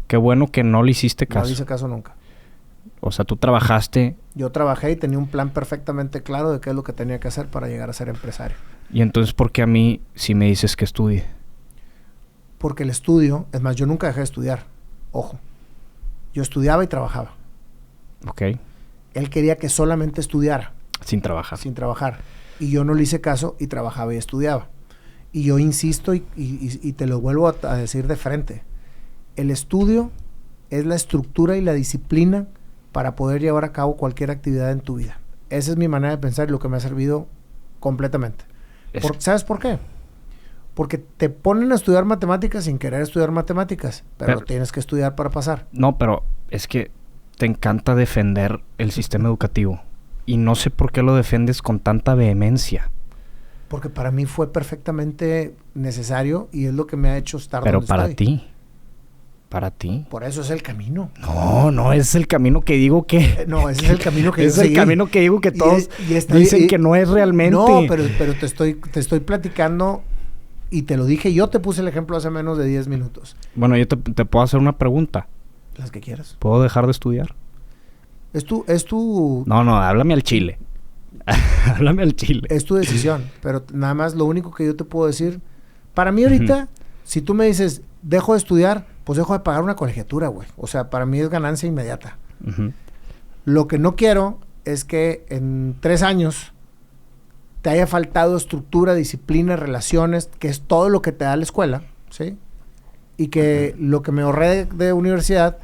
Qué bueno que no le hiciste caso. No le hice caso nunca. O sea, tú trabajaste. Yo trabajé y tenía un plan perfectamente claro de qué es lo que tenía que hacer para llegar a ser empresario. Y entonces, ¿por qué a mí sí me dices que estudie? Porque el estudio, es más, yo nunca dejé de estudiar. Ojo. Yo estudiaba y trabajaba. Ok. Él quería que solamente estudiara. Sin trabajar. Sin trabajar. Y yo no le hice caso y trabajaba y estudiaba. Y yo insisto y te lo vuelvo a decir de frente. El estudio es la estructura y la disciplina para poder llevar a cabo cualquier actividad en tu vida. Esa es mi manera de pensar y lo que me ha servido completamente. ¿Sabes por qué? Porque te ponen a estudiar matemáticas sin querer estudiar matemáticas, pero tienes que estudiar para pasar. No, pero es que te encanta defender el sistema educativo y no sé por qué lo defiendes con tanta vehemencia. Porque para mí fue perfectamente necesario y es lo que me ha hecho estar donde estoy. Para ti. Por eso es el camino. No es el camino que digo que... No, ese es el camino que es el camino que digo que todos dicen que no es realmente. No, pero te estoy platicando y te lo dije. Yo te puse el ejemplo hace menos de 10 minutos. Bueno, yo te puedo hacer una pregunta. Las que quieras. ¿Puedo dejar de estudiar? Es tu... No, háblame al chile. Háblame al chile. Es tu decisión. Pero nada más lo único que yo te puedo decir... Para mí ahorita, si tú me dices, dejo de estudiar... pues dejo de pagar una colegiatura, güey. O sea, para mí es ganancia inmediata. Lo que no quiero es que en 3 años te haya faltado estructura, disciplina, relaciones, que es todo lo que te da la escuela, ¿sí? Y que lo que me ahorré de universidad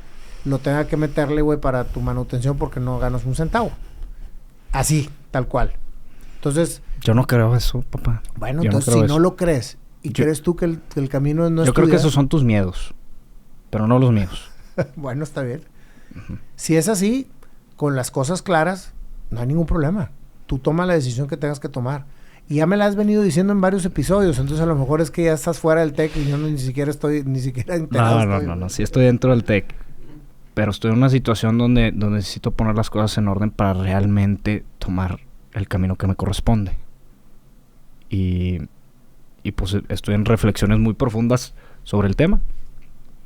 lo tenga que meterle, güey, para tu manutención porque no ganas un centavo. Así, tal cual. Entonces... Yo no creo eso, papá. Bueno, entonces si no lo crees y crees tú que el camino es no estudiar... Yo creo que esos son tus miedos. Pero no los míos. Bueno, está bien. Si es así, con las cosas claras, no hay ningún problema. Tú toma la decisión que tengas que tomar. Y ya me la has venido diciendo en varios episodios. Entonces, a lo mejor es que ya estás fuera del TEC y yo ni siquiera enterado. No. Sí estoy dentro del TEC. Pero estoy en una situación donde necesito poner las cosas en orden para realmente tomar el camino que me corresponde. Y pues estoy en reflexiones muy profundas sobre el tema.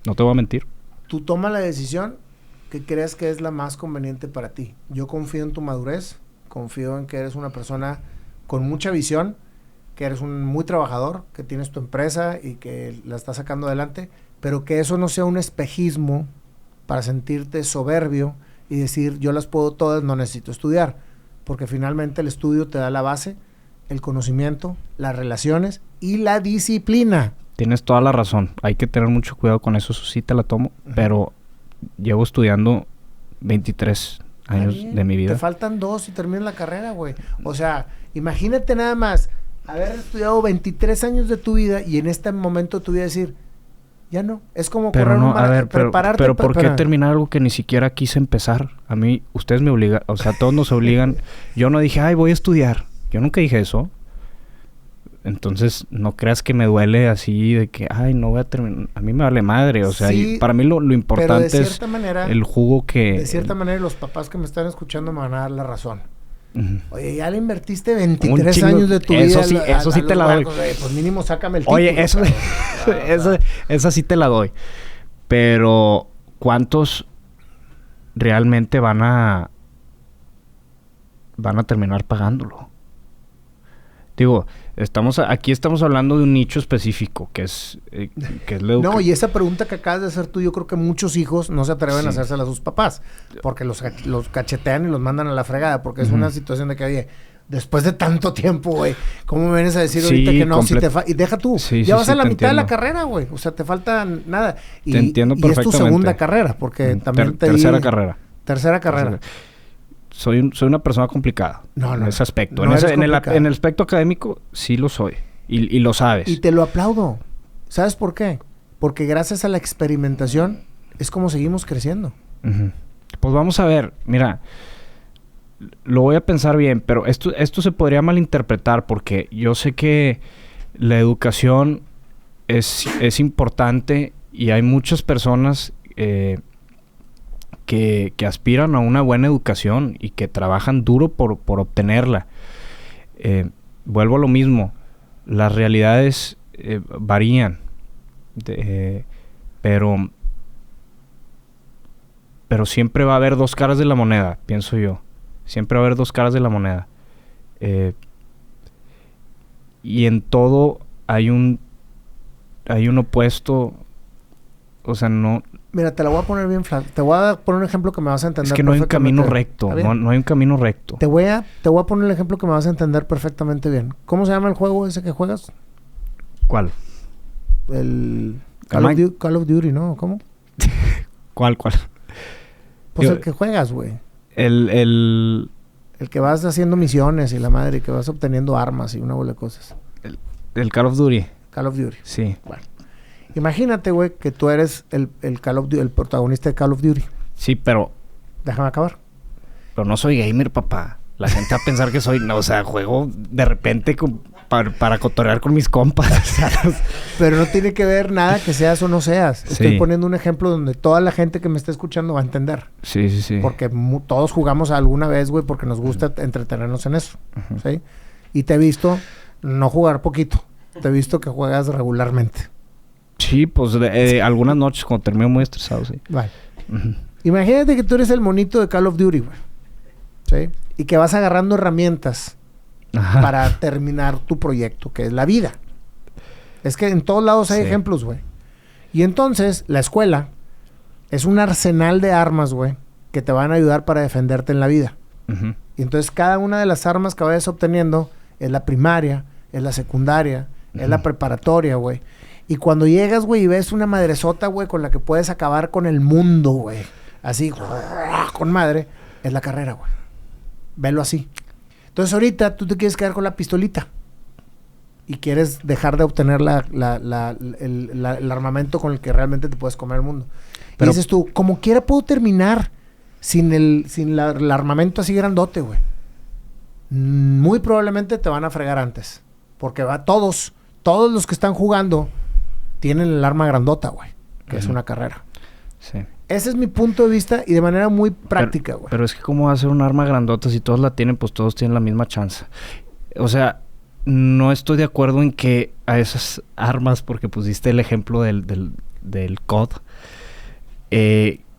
No te voy a mentir. Tú toma la decisión que creas que es la más conveniente para ti. Yo confío en tu madurez, confío en que eres una persona con mucha visión, que eres un muy trabajador, que tienes tu empresa y que la estás sacando adelante, pero que eso no sea un espejismo para sentirte soberbio y decir, yo las puedo todas, no necesito estudiar. Porque finalmente el estudio te da la base, el conocimiento, las relaciones y la disciplina. Tienes toda la razón. Hay que tener mucho cuidado con eso. Eso sí te la tomo. Pero llevo estudiando 23 años de mi vida. Te faltan 2 y terminas la carrera, güey. O sea, imagínate nada más haber estudiado 23 años de tu vida y en este momento de tu vida decir, ya no. Es como correr un maratón. A ver, prepararte. Pero ¿por qué terminar algo que ni siquiera quise empezar? A mí, ustedes me obligan, o sea, todos nos obligan. Yo no dije, ay, voy a estudiar. Yo nunca dije eso. Entonces, no creas que me duele así de que, ay, no voy a terminar. A mí me vale madre. O sea, sí, para mí lo importante es el jugo que... De cierta manera, los papás que me están escuchando me van a dar la razón. Oye, ya le invertiste 23 años de tu vida. Eso sí te la doy. Pues mínimo sácame el título. Oye, esa sí te la doy. Pero, ¿cuántos realmente van a terminar pagándolo? Digo, aquí estamos hablando de un nicho específico, que es la educación. No, y esa pregunta que acabas de hacer tú, yo creo que muchos hijos no se atreven a hacérsela a sus papás, porque los cachetean y los mandan a la fregada, porque es una situación de que, oye, después de tanto tiempo, güey, ¿cómo me vienes a decir ahorita que no? Y deja tú, ya vas a la mitad de la carrera, güey, o sea, te falta nada. Te entiendo perfectamente. Y es tu segunda carrera, porque también tercera carrera. Tercera carrera. Soy una persona complicada en ese aspecto. En el aspecto académico sí lo soy. Y lo sabes. Y te lo aplaudo. ¿Sabes por qué? Porque gracias a la experimentación es como seguimos creciendo. Pues vamos a ver. Mira, lo voy a pensar bien, pero esto se podría malinterpretar porque yo sé que la educación es importante y hay muchas personas... que aspiran a una buena educación y que trabajan duro por obtenerla. Vuelvo a lo mismo. Las realidades varían. Pero siempre va a haber dos caras de la moneda, pienso yo. Siempre va a haber dos caras de la moneda. Y en todo hay un opuesto. O sea, no... Mira, te la voy a poner bien flaca. Te voy a poner un ejemplo que me vas a entender. Es que no hay un camino recto. No hay un camino recto. Te voy a poner el ejemplo que me vas a entender perfectamente bien. ¿Cómo se llama el juego ese que juegas? ¿Cuál? El Call of Duty, ¿no? ¿Cómo? ¿Cuál? Pues el que juegas, güey. El que vas haciendo misiones y la madre, que vas obteniendo armas y una bola de cosas. El Call of Duty. Call of Duty. Sí. Bueno. Imagínate, güey, que tú eres el protagonista de Call of Duty. Sí, pero... Déjame acabar. Pero no soy gamer, papá. La gente va a pensar que soy... No, o sea, juego de repente para cotorrear con mis compas. Pero no tiene que ver nada que seas o no seas. Estoy poniendo un ejemplo donde toda la gente que me está escuchando va a entender. Sí. Porque todos jugamos alguna vez, güey, porque nos gusta entretenernos en eso. ¿Sí? Y te he visto no jugar poquito. Te he visto que juegas regularmente. Sí, pues algunas noches cuando termino muy estresado, sí. Vale. Imagínate que tú eres el monito de Call of Duty, güey. ¿Sí? Y que vas agarrando herramientas para terminar tu proyecto, que es la vida. Es que en todos lados hay ejemplos, güey. Y entonces, la escuela es un arsenal de armas, güey, que te van a ayudar para defenderte en la vida. Y entonces, cada una de las armas que vayas obteniendo es la primaria, es la secundaria, es la preparatoria, güey. Y cuando llegas, güey, y ves una madresota, güey, con la que puedes acabar con el mundo, güey. Así, con madre, es la carrera, güey. Velo así. Entonces, ahorita tú te quieres quedar con la pistolita. Y quieres dejar de obtener el armamento con el que realmente te puedes comer el mundo. Pero, y dices tú, como quiera puedo terminar sin el armamento así grandote, güey. Muy probablemente te van a fregar antes. Porque todos los que están jugando tienen el arma grandota, güey. Que es una carrera. Sí. Ese es mi punto de vista y de manera muy práctica, güey. Pero es que cómo va a ser un arma grandota si todos la tienen, pues todos tienen la misma chance. O sea, no estoy de acuerdo en que a esas armas, porque pusiste el ejemplo del COD,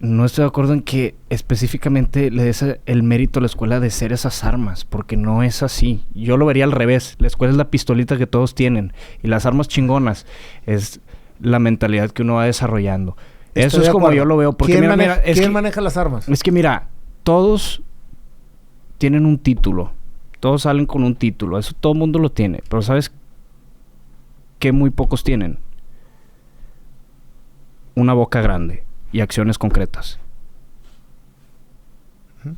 no estoy de acuerdo en que específicamente le des el mérito a la escuela de ser esas armas, porque no es así. Yo lo vería al revés. La escuela es la pistolita que todos tienen y las armas chingonas es la mentalidad que uno va desarrollando. Eso es como yo lo veo. Porque ¿Quién maneja las armas? Es que mira, todos tienen un título. Todos salen con un título. Eso todo el mundo lo tiene. Pero ¿sabes qué muy pocos tienen? Una boca grande y acciones concretas.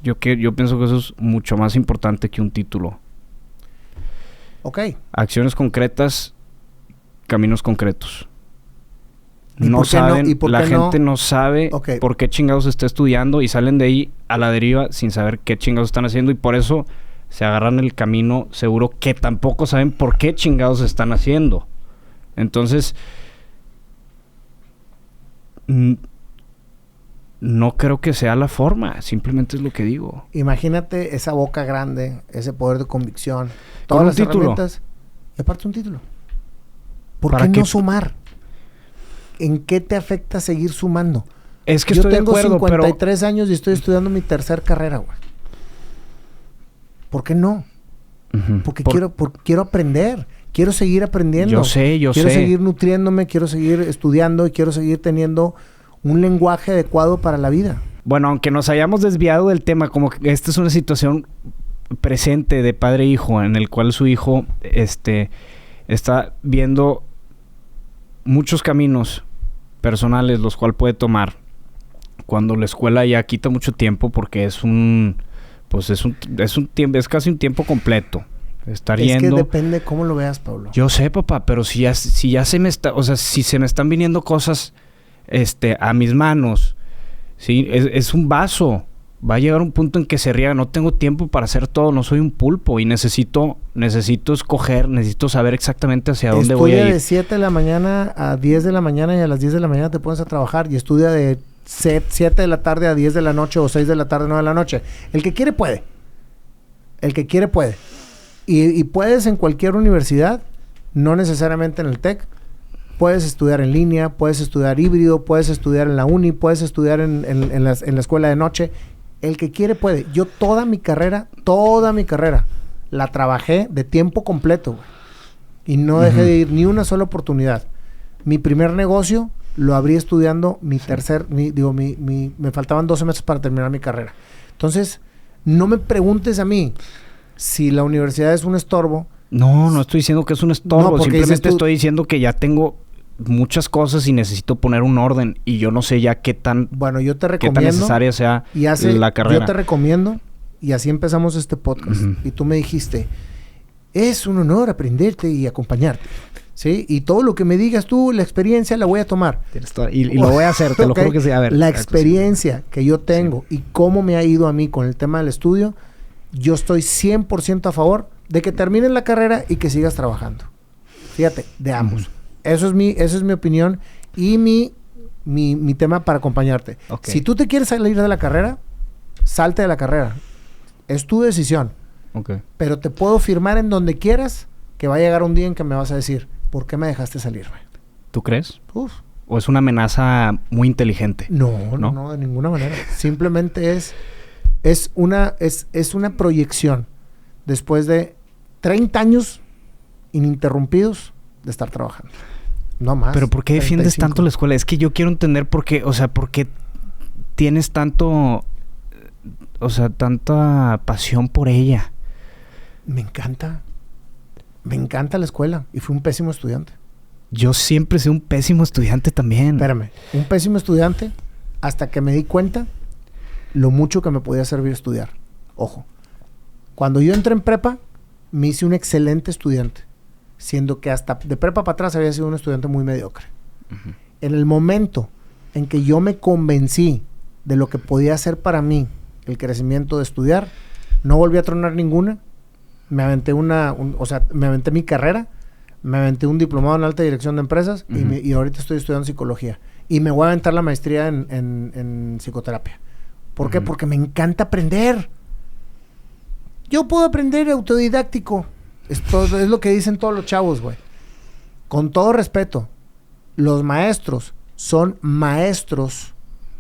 Yo pienso que eso es mucho más importante que un título. Ok. Acciones concretas, caminos concretos. La gente no sabe por qué chingados está estudiando y salen de ahí a la deriva sin saber qué chingados están haciendo y por eso se agarran el camino seguro que tampoco saben por qué chingados están haciendo. Entonces, no creo que sea la forma, simplemente es lo que digo. Imagínate esa boca grande, ese poder de convicción, todas las herramientas, y aparte un título. ¿Por qué no sumar? ¿En qué te afecta seguir sumando? Es que estoy de acuerdo, yo tengo 53 años y estoy estudiando mi tercer carrera, güey. ¿Por qué no? Porque quiero aprender. Quiero seguir aprendiendo. Yo sé. Quiero seguir nutriéndome, quiero seguir estudiando y quiero seguir teniendo un lenguaje adecuado para la vida. Bueno, aunque nos hayamos desviado del tema, como que esta es una situación presente de padre e hijo, en el cual su hijo está viendo muchos caminos personales los cuales puede tomar cuando la escuela ya quita mucho tiempo porque es casi un tiempo completo estar yendo. Es que depende cómo lo veas, Pablo. Yo sé, papá, pero si ya se me está, o sea, si se me están viniendo cosas a mis manos, sí, es un vaso. Va a llegar un punto en que se riega. No tengo tiempo para hacer todo. No soy un pulpo y necesito escoger, necesito saber exactamente hacia dónde voy a ir. Estudia de 7 de la mañana a 10 de la mañana y a las 10 de la mañana te pones a trabajar y estudia de 7 de la tarde a 10 de la noche o 6 de la tarde a 9 de la noche. El que quiere puede. El que quiere puede. Y puedes en cualquier universidad, no necesariamente en el TEC. Puedes estudiar en línea, puedes estudiar híbrido, puedes estudiar en la uni, puedes estudiar en la escuela de noche. El que quiere puede. Yo toda mi carrera, la trabajé de tiempo completo, güey. Y no dejé de ir ni una sola oportunidad. Mi primer negocio lo abrí estudiando me faltaban 12 meses para terminar mi carrera. Entonces, no me preguntes a mí si la universidad es un estorbo. No estoy diciendo que es un estorbo. Simplemente estoy diciendo que ya tengo muchas cosas y necesito poner un orden y yo no sé ya qué tan necesaria sea la carrera. Yo te recomiendo y así empezamos este podcast y tú me dijiste, es un honor aprenderte y acompañarte, ¿sí? Y todo lo que me digas tú, la experiencia la voy a tomar y lo voy a hacer, te lo juro que sí. A ver, la experiencia que yo tengo y cómo me ha ido a mí con el tema del estudio, yo estoy 100% a favor de que termines la carrera y que sigas trabajando. Fíjate, de ambos. Esa es mi opinión y mi tema para acompañarte. Okay. Si tú te quieres salir de la carrera, salte de la carrera. Es tu decisión. Okay. Pero te puedo firmar en donde quieras que va a llegar un día en que me vas a decir, ¿por qué me dejaste salirme? ¿Tú crees? ¿O es una amenaza muy inteligente? No, de ninguna manera. Simplemente es una proyección después de 30 años ininterrumpidos de estar trabajando. No más. Pero ¿por qué defiendes 35. Tanto la escuela? Es que yo quiero entender por qué, por qué tienes tanta pasión por ella. Me encanta la escuela y fui un pésimo estudiante. Yo siempre soy un pésimo estudiante también. Espérame, un pésimo estudiante hasta que me di cuenta lo mucho que me podía servir estudiar. Ojo, cuando yo entré en prepa, me hice un excelente estudiante. Siendo que hasta de prepa para atrás había sido un estudiante muy mediocre. En el momento en que yo me convencí de lo que podía hacer para mí el crecimiento de estudiar, no volví a tronar ninguna. Me aventé me aventé mi carrera, me aventé un diplomado en alta dirección de empresas y ahorita estoy estudiando psicología. Y me voy a aventar la maestría en psicoterapia. ¿Por qué? Porque me encanta aprender. Yo puedo aprender autodidáctico. Es lo que dicen todos los chavos, güey. Con todo respeto, los maestros son maestros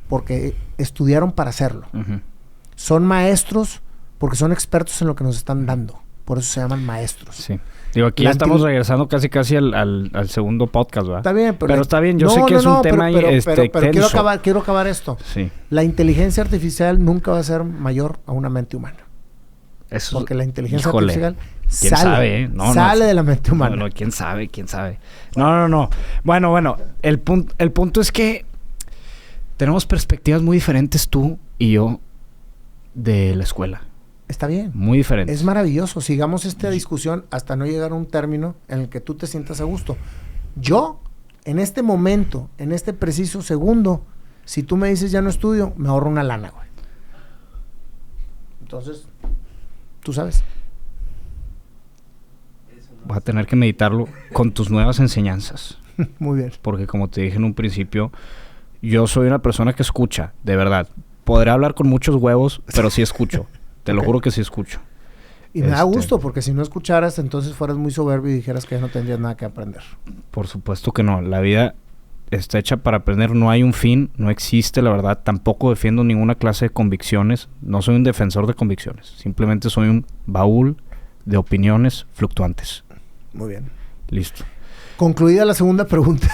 porque estudiaron para hacerlo. Son maestros porque son expertos en lo que nos están dando. Por eso se llaman maestros. Sí. Digo, aquí ya estamos regresando casi al segundo podcast, ¿verdad? Está bien, pero está bien. Yo sé que es un tema pero quiero acabar esto. Sí. La inteligencia artificial nunca va a ser mayor a una mente humana. Eso, porque la inteligencia artificial ¿quién sabe? Sale de la mente humana. No, quién sabe. No. Bueno, el punto es que tenemos perspectivas muy diferentes tú y yo de la escuela. Está bien. Muy diferentes. Es maravilloso. Sigamos esta discusión hasta no llegar a un término en el que tú te sientas a gusto. Yo, en este momento, en este preciso segundo, si tú me dices ya no estudio, me ahorro una lana, güey. Entonces, tú sabes. Vas a tener que meditarlo con tus nuevas enseñanzas. Muy bien. Porque como te dije en un principio, yo soy una persona que escucha, de verdad. Podré hablar con muchos huevos, pero sí escucho. Te lo juro que sí escucho. Y me da gusto, porque si no escucharas, entonces fueras muy soberbio y dijeras que ya no tendrías nada que aprender. Por supuesto que no. La vida está hecha para aprender. No hay un fin, no existe, la verdad. Tampoco defiendo ninguna clase de convicciones. No soy un defensor de convicciones. Simplemente soy un baúl de opiniones fluctuantes. Muy bien. Listo. Concluida la segunda pregunta.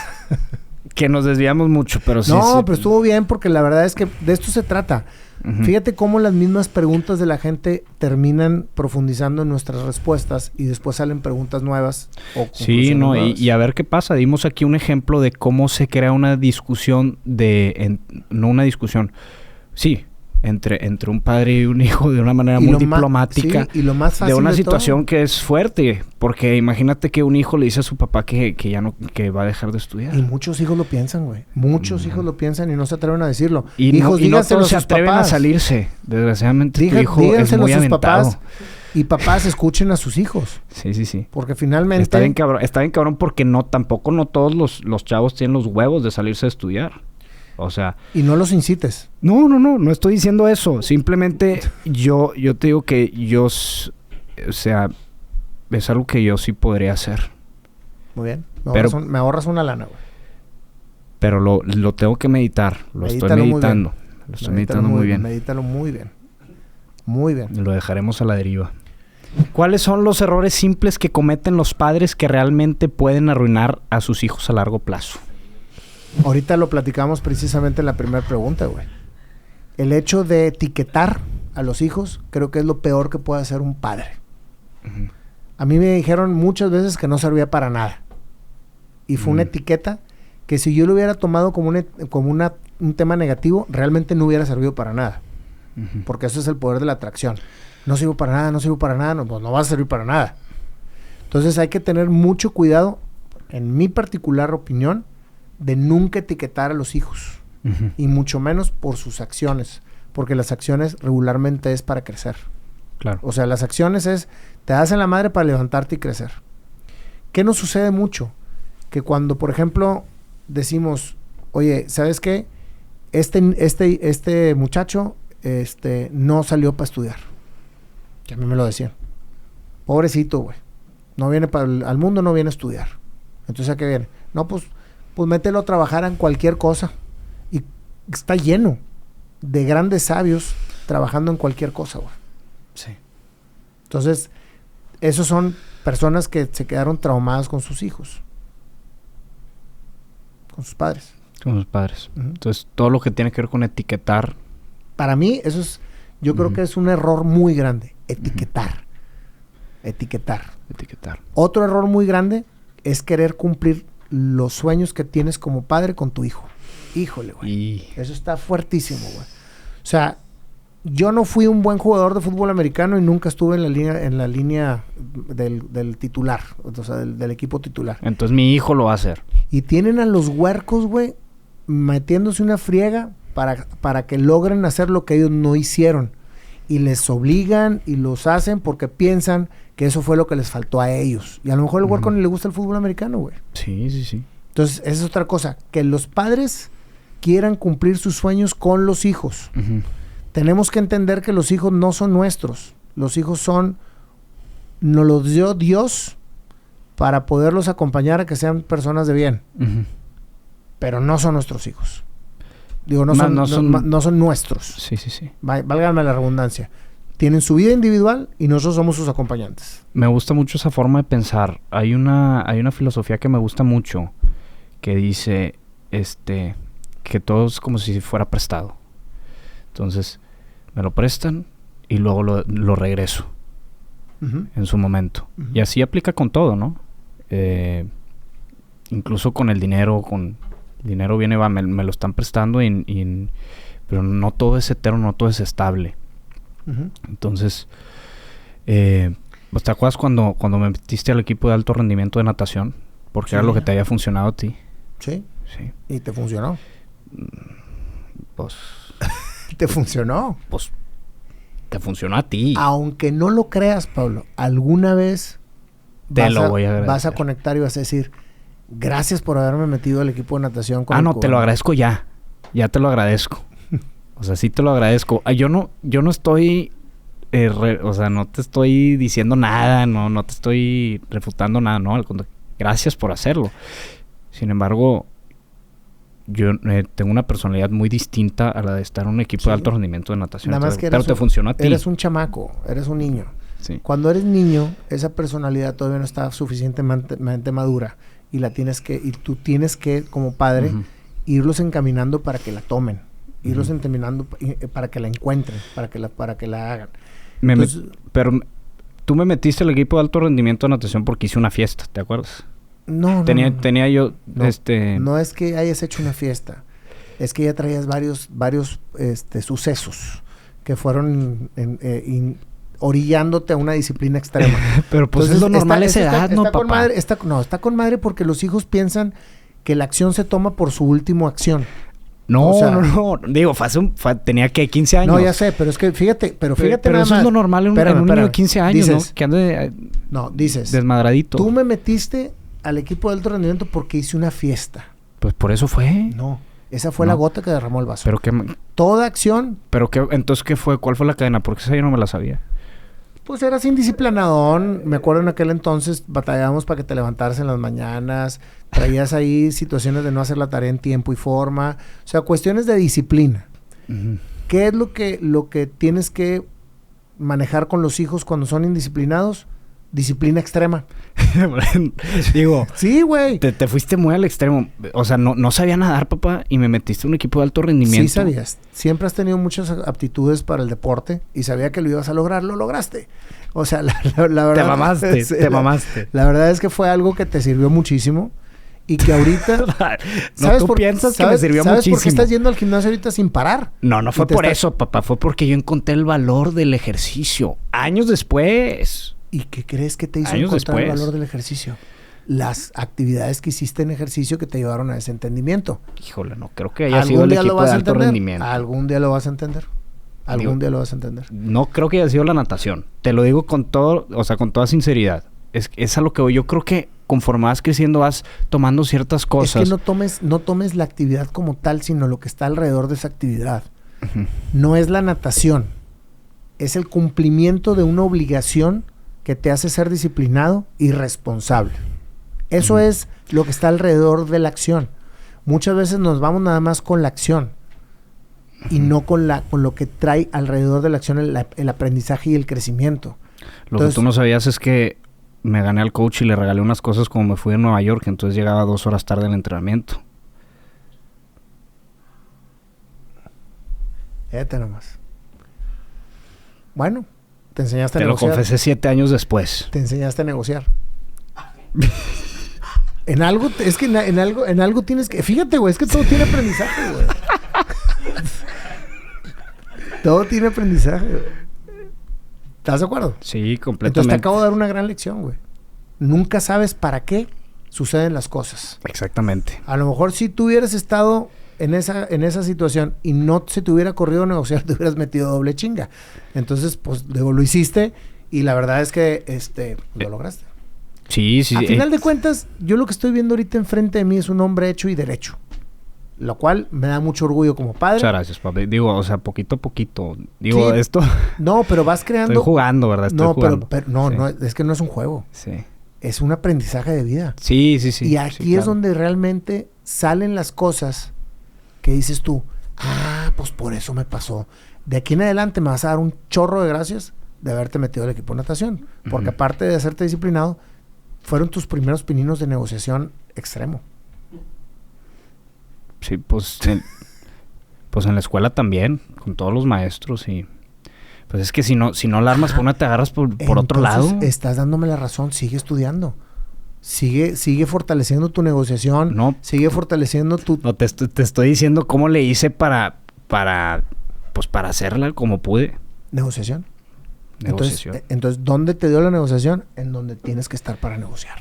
Que nos desviamos mucho, pero sí. No, pero estuvo bien porque la verdad es que de esto se trata. Uh-huh. Fíjate cómo las mismas preguntas de la gente terminan profundizando en nuestras respuestas y después salen preguntas nuevas. Sí, no, y a ver qué pasa. Dimos aquí un ejemplo de cómo se crea una discusión no una discusión. Sí, entre un padre y un hijo de una manera muy diplomática. Sí, y lo más fácil de una situación que es fuerte. Porque imagínate que un hijo le dice a su papá que ya no, que va a dejar de estudiar. Y muchos hijos lo piensan, güey. Muchos hijos lo piensan y no se atreven a decirlo. Y hijos, no todos se atreven a salirse. Desgraciadamente tu hijo es muy aventado. Papás, y papás escuchen a sus hijos. Sí. Porque finalmente... Está bien cabrón porque tampoco todos los chavos tienen los huevos de salirse a estudiar. O sea... Y no los incites. No estoy diciendo eso. Simplemente yo te digo que yo... O sea, es algo que yo sí podría hacer. Muy bien. Me ahorras una lana, güey. Pero lo tengo que meditar. Lo estoy meditando. Lo estoy meditando muy bien. Medítalo muy bien. Muy bien. Lo dejaremos a la deriva. ¿Cuáles son los errores simples que cometen los padres que realmente pueden arruinar a sus hijos a largo plazo? Ahorita lo platicamos precisamente en la primera pregunta, güey. El hecho de etiquetar a los hijos creo que es lo peor que puede hacer un padre. Uh-huh. A mí me dijeron muchas veces que no servía para nada. Y fue una etiqueta que si yo lo hubiera tomado como un tema negativo, realmente no hubiera servido para nada. Uh-huh. Porque eso es el poder de la atracción. No sirvo para nada, no, pues no va a servir para nada. Entonces hay que tener mucho cuidado, en mi particular opinión, de nunca etiquetar a los hijos. Uh-huh. Y mucho menos por sus acciones. Porque las acciones regularmente es para crecer. Claro. O sea, las acciones es... Te das en la madre para levantarte y crecer. ¿Qué nos sucede mucho? Que cuando, por ejemplo, decimos... Oye, ¿sabes qué? Este muchacho no salió para estudiar. Que a mí me lo decían. Pobrecito, güey. No viene al mundo, no viene a estudiar. Entonces, ¿a qué viene? No, pues mételo a trabajar en cualquier cosa. Y está lleno de grandes sabios trabajando en cualquier cosa, güey. Sí. Entonces, esos son personas que se quedaron traumadas con sus hijos. Con sus padres. Con sus padres. Uh-huh. Entonces, todo lo que tiene que ver con etiquetar. Para mí, eso es... Yo creo que es un error muy grande. Etiquetar. Etiquetar. Otro error muy grande es querer cumplir los sueños que tienes como padre con tu hijo. Híjole, güey. Eso está fuertísimo, güey. O sea, yo no fui un buen jugador de fútbol americano y nunca estuve en la línea del titular. O sea, del equipo titular. Entonces mi hijo lo va a hacer. Y tienen a los huercos, güey, metiéndose una friega para que logren hacer lo que ellos no hicieron. Y les obligan y los hacen porque piensan que eso fue lo que les faltó a ellos. Y a lo mejor al huerco ni le gusta el fútbol americano, güey. Sí. Entonces, esa es otra cosa. Que los padres quieran cumplir sus sueños con los hijos. Uh-huh. Tenemos que entender que los hijos no son nuestros. Los hijos nos los dio Dios para poderlos acompañar a que sean personas de bien. Uh-huh. Pero no son nuestros hijos. Digo, no son nuestros. Sí. Válgame la redundancia. tienen su vida individual y nosotros somos sus acompañantes. Me gusta mucho esa forma de pensar. Hay una filosofía que me gusta mucho que dice que todo es como si fuera prestado. Entonces, me lo prestan y luego lo regreso en su momento. Y así aplica con todo, ¿no? Incluso con el dinero, el dinero viene, va, me lo están prestando pero no todo es eterno, no todo es estable. Entonces, ¿te acuerdas cuando me metiste al equipo de alto rendimiento de natación? Porque era lo que te había funcionado a ti. Sí. Sí. ¿Y te funcionó? Pues... ¿Te funcionó? Pues... Te funcionó a ti. Aunque no lo creas, Pablo, alguna vez vas a conectar y vas a decir, gracias por haberme metido al equipo de natación con no, te lo agradezco ya. Ya te lo agradezco. O sea, sí te lo agradezco. Yo no estoy... o sea, no te estoy diciendo nada, no te estoy refutando nada, no. Gracias por hacerlo. Sin embargo, yo tengo una personalidad muy distinta a la de estar en un equipo de alto rendimiento de natación. Nada más que pero te funcionó a ti. Eres un chamaco, eres un niño. Sí. Cuando eres niño, esa personalidad todavía no está suficientemente madura y tú tienes que, como padre, irlos encaminando para que la tomen. Irlos encaminando para que la encuentren, para que la hagan. Pero tú me metiste al equipo de alto rendimiento de natación porque hice una fiesta, ¿te acuerdas? No. Tenía yo... No es que hayas hecho una fiesta. Es que ya traías varios sucesos que fueron orillándote a una disciplina extrema. Pero pues entonces, es lo normal esa edad, ¿no, papá? Está con madre porque los hijos piensan que la acción se toma por su última acción. No. Digo, tenía que 15 años. No, ya sé, pero es que fíjate pero pero nada eso más. es lo normal en un niño de 15 años, dices, ¿no? Que ande desmadradito. Tú me metiste al equipo de alto rendimiento porque hice una fiesta. Pues por eso fue. No, esa fue la gota que derramó el vaso. Pero que... Toda acción... Pero que... Entonces, ¿qué fue? ¿Cuál fue la cadena? Porque esa yo no me la sabía. Pues eras indisciplinadón. Me acuerdo en aquel entonces batallábamos para que te levantaras en las mañanas. Traías ahí situaciones de no hacer la tarea en tiempo y forma. O sea, cuestiones de disciplina. ¿Qué es lo que tienes que manejar con los hijos cuando son indisciplinados? Disciplina extrema. Digo... Sí, güey. Te fuiste muy al extremo. O sea, no sabía nadar, papá, y me metiste en un equipo de alto rendimiento. Sí sabías. Siempre has tenido muchas aptitudes para el deporte y sabía que lo ibas a lograr. Lo lograste. O sea, la verdad... Te mamaste, te mamaste. La verdad es que fue algo que te sirvió muchísimo y que ahorita... piensas que me sirvió muchísimo. ¿Sabes por qué estás yendo al gimnasio ahorita sin parar? No fue por eso, papá. Fue porque yo encontré el valor del ejercicio. Años después... ¿Y qué crees que te hizo encontrar el valor del ejercicio? Las actividades que hiciste en ejercicio que te llevaron a ese entendimiento. Híjole, no creo que haya sido el equipo de alto rendimiento. Algún día lo vas a entender. Algún día lo vas a entender. No creo que haya sido la natación. Te lo digo con todo, o sea, con toda sinceridad. Es a lo que voy. Yo creo que conforme vas creciendo vas tomando ciertas cosas. Es que no tomes la actividad como tal, sino lo que está alrededor de esa actividad. No es la natación. Es el cumplimiento de una obligación que te hace ser disciplinado y responsable. Eso es lo que está alrededor de la acción. Muchas veces nos vamos nada más con la acción y no con lo que trae alrededor de la acción el aprendizaje y el crecimiento. Entonces, que tú no sabías es que me gané al coach y le regalé unas cosas como me fui a Nueva York, entonces llegaba 2 horas tarde al entrenamiento. Fíjate nomás. Bueno, te enseñaste a negociar. Te lo confesé 7 años después. Te enseñaste a negociar. En algo tienes que... Fíjate, güey, es que todo tiene aprendizaje, güey. Todo tiene aprendizaje, güey. ¿Estás de acuerdo? Sí, completamente. Entonces te acabo de dar una gran lección, güey. Nunca sabes para qué suceden las cosas. Exactamente. A lo mejor si tú hubieras estado en esa situación y no se te hubiera corrido a negociar, te hubieras metido doble chinga. Entonces, pues, luego lo hiciste y la verdad es que lo lograste. Sí. A final de cuentas, yo lo que estoy viendo ahorita enfrente de mí es un hombre hecho y derecho. Lo cual me da mucho orgullo como padre. Muchas gracias, papi. Digo, o sea, poquito a poquito. Digo, sí, esto... No, pero vas creando... Estoy jugando, ¿verdad? Pero no, es que no es un juego. Sí. Es un aprendizaje de vida. Sí. Y aquí es donde realmente salen las cosas que dices tú, pues por eso me pasó. de aquí en adelante me vas a dar un chorro de gracias de haberte metido al equipo de natación. Porque aparte de hacerte disciplinado, fueron tus primeros pininos de negociación extremo. Sí, pues en la escuela también, con todos los maestros y... Pues es que si no la armas por una, te agarras por otro lado. Estás dándome la razón, sigue estudiando. Sigue fortaleciendo tu negociación. No. Sigue fortaleciendo tu... No, te estoy diciendo cómo le hice para hacerla como pude. Negociación. Entonces, ¿dónde te dio la negociación? En donde tienes que estar para negociar.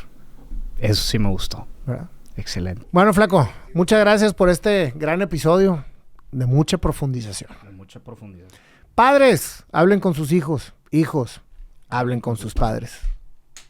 Eso sí me gustó. ¿Verdad? Excelente. Bueno, Flaco, muchas gracias por este gran episodio de mucha profundización. De mucha profundidad. Padres, hablen con sus hijos. Hijos, hablen con sus padres.